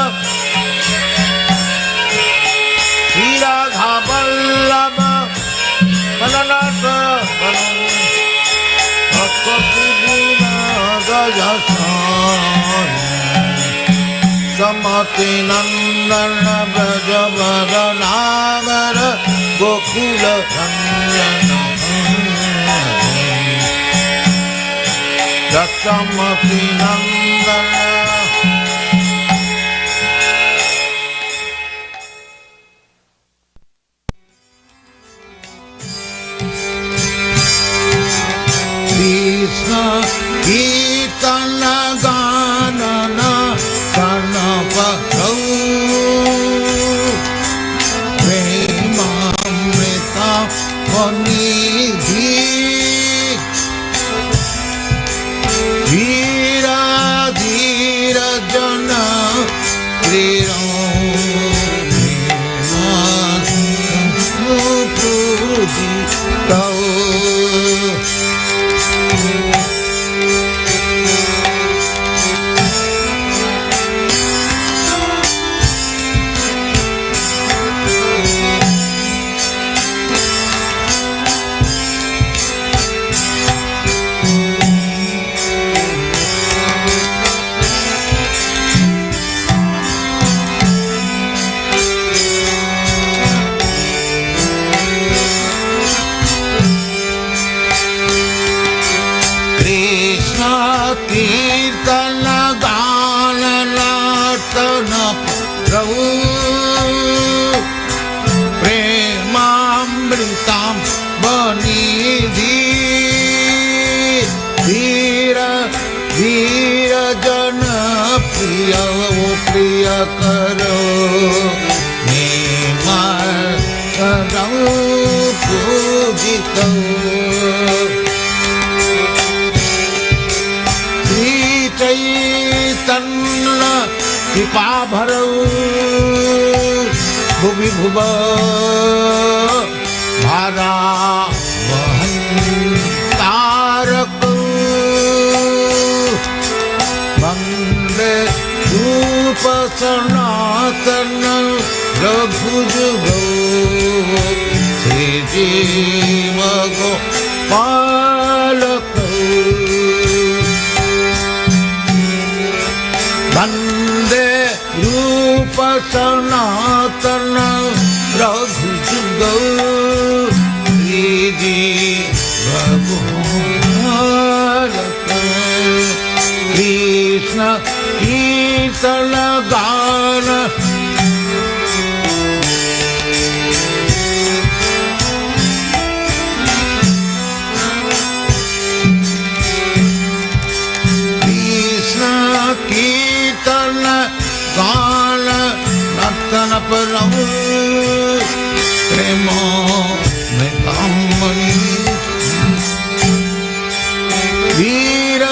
I: Radha Vallabha Vanatava Bhakti Vinodayasayam Samati Nandana Brajavara Nagara Gokula Ranjana समपि नंदन कृष्ण कीर्तन गानन कनपतौ प्रेमामृता वनिधि धीरा धीर जन प्रेरणा कीर्तन गान नर्तन प्रभु प्रेमामृतां वनिधि धीर धीर जन प्रिय वो प्रिय करो पूजित चैतन्य कृपा भरौ भुवि भुव भारा वहन तारक वंदे रूप सनातन रघुजुगौ श्री जीव गोपालक वंदे रूप सनातन रघुजुगौ श्री भगवान कृष्ण कीर्तन गान कीर्तन गान नर्तन परमु प्रेमो में कामनी वीर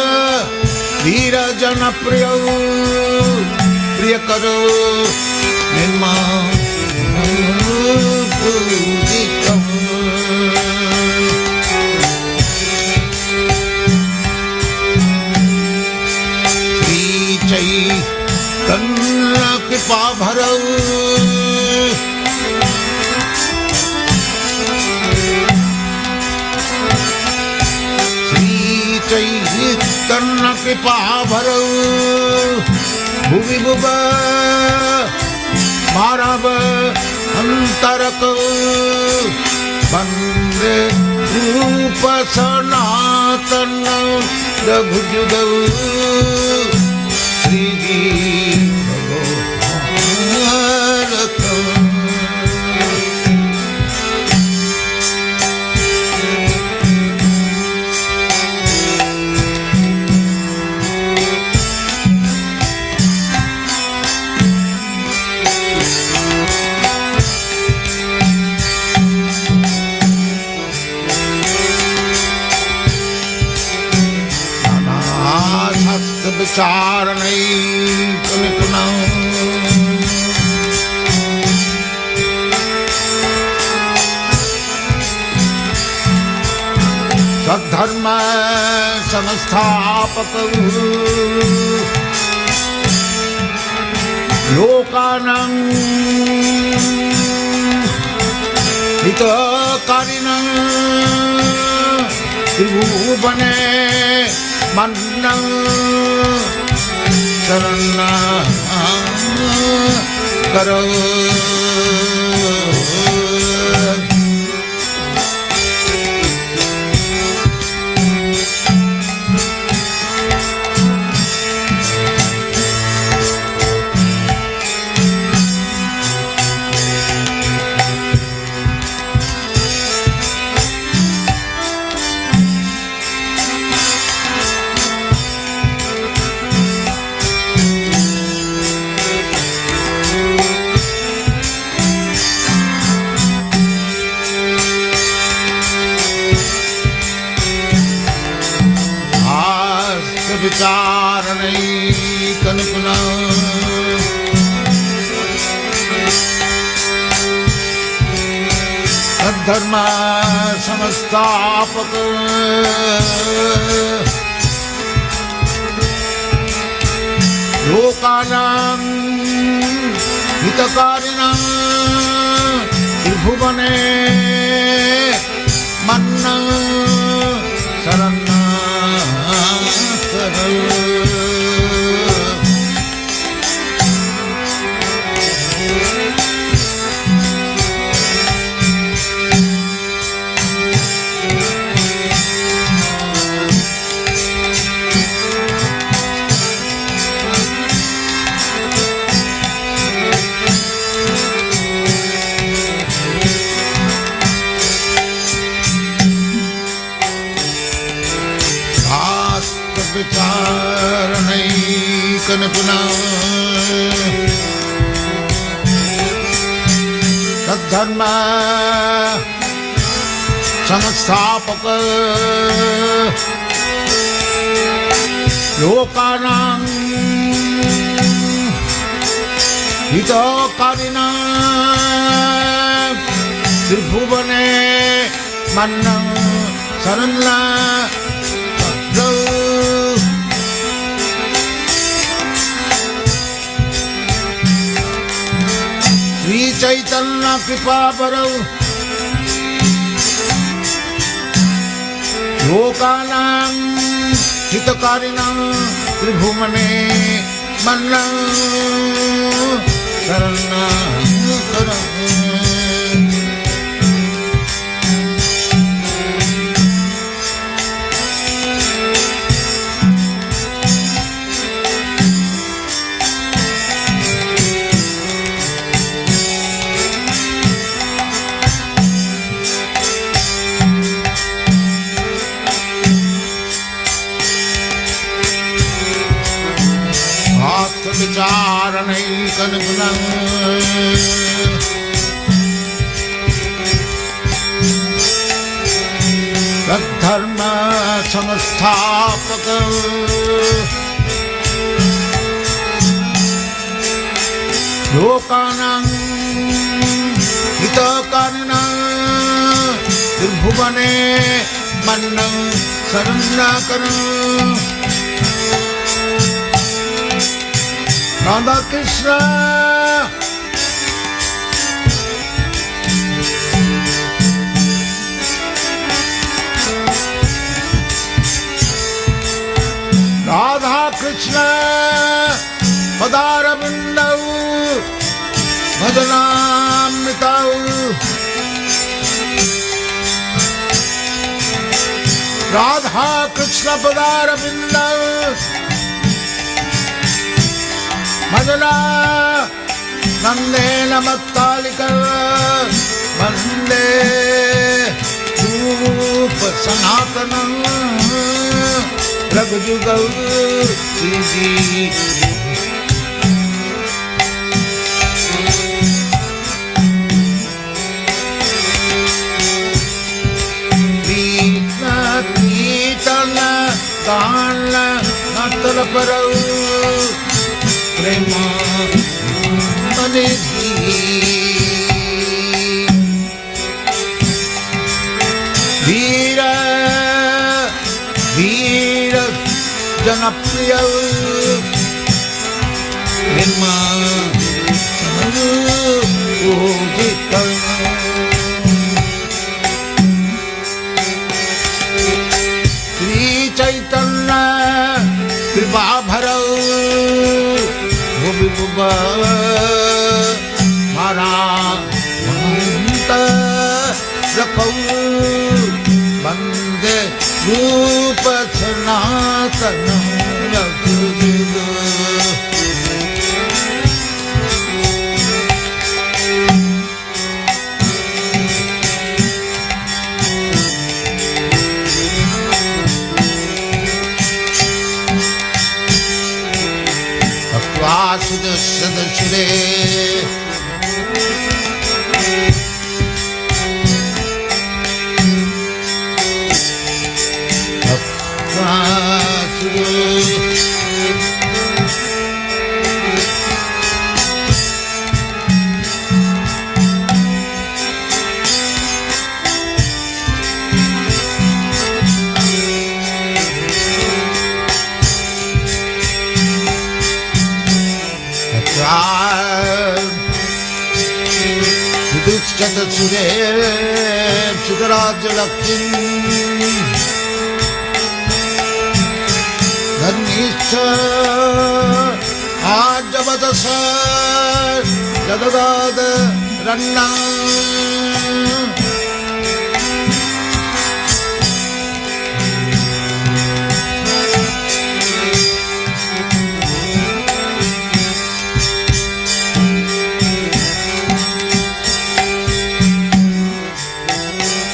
I: वीर जन प्रिय प्रिय करो निर्मा पूजितम चैतन्य कृपा भरौ श्री चैतन्य कृपा भरौ भुवि भुव मारव अंतरक वंदे रूप सनातन रघुजुगौ श्री विचारणै निपुणौ सद्धर्म संस्थापकौ लोकानां हितकारिणं त्रिभुवने मन्नं शरण करो विचारणैकनिपुणः धर्म संस्थापक लोकानां हितकारिणां त्रिभुवने मन्नं शरणं विचारणैकनिपुणः तद्धर्म संस्थापक लोकानां हितकारिणां त्रिभुवने मन्नं शरणं श्री चैतन्य कृपा बरौ लोकानां हितकारिणां त्रिभुवने मन्नं शरणं विचारणैकनिपुणः तद्धर्म संस्थापक लोकानां हितकारिणां त्रिभुवने मन्नं शरणं Radha Krishna Radha Krishna Padarabindau Bhajanamritau Radha Krishna Padarabindau Madana Nande Namattalika Vande Rupa Sanatanam Raghujugal Siji Krishna Kirtana Gana Natala Parau Prema Manesi Veera Veera Janapriya Prema Ojita Sri Chaitanya Kripa Bharau Bhuva Mara Manta Rakau Bande Rupa Sanatana Rakhujuga Vasudasudasure Vasudasudasure Sudev सुतराज्य Lakshmi धर्मिष्ठ आजवदस जदगाद Ranna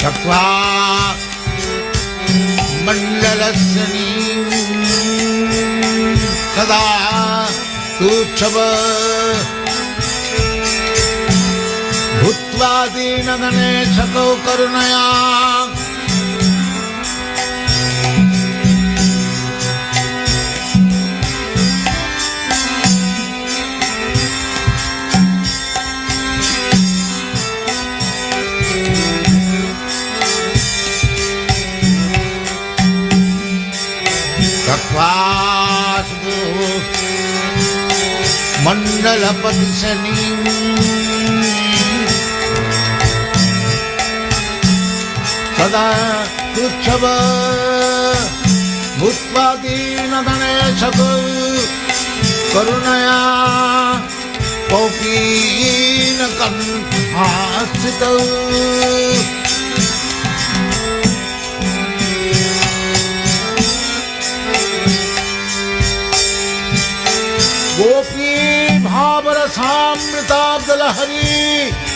I: चक्वा मंडलस्नी सदा तुच्छव भूत्वा दीनगणे सकौ करुणया मंडलपति शनि सदा तुच्छव भूत्वा दीनगणेशको करुणया कौपीनकं आश्रितौ गोपी भावरसामृताब्दलहरी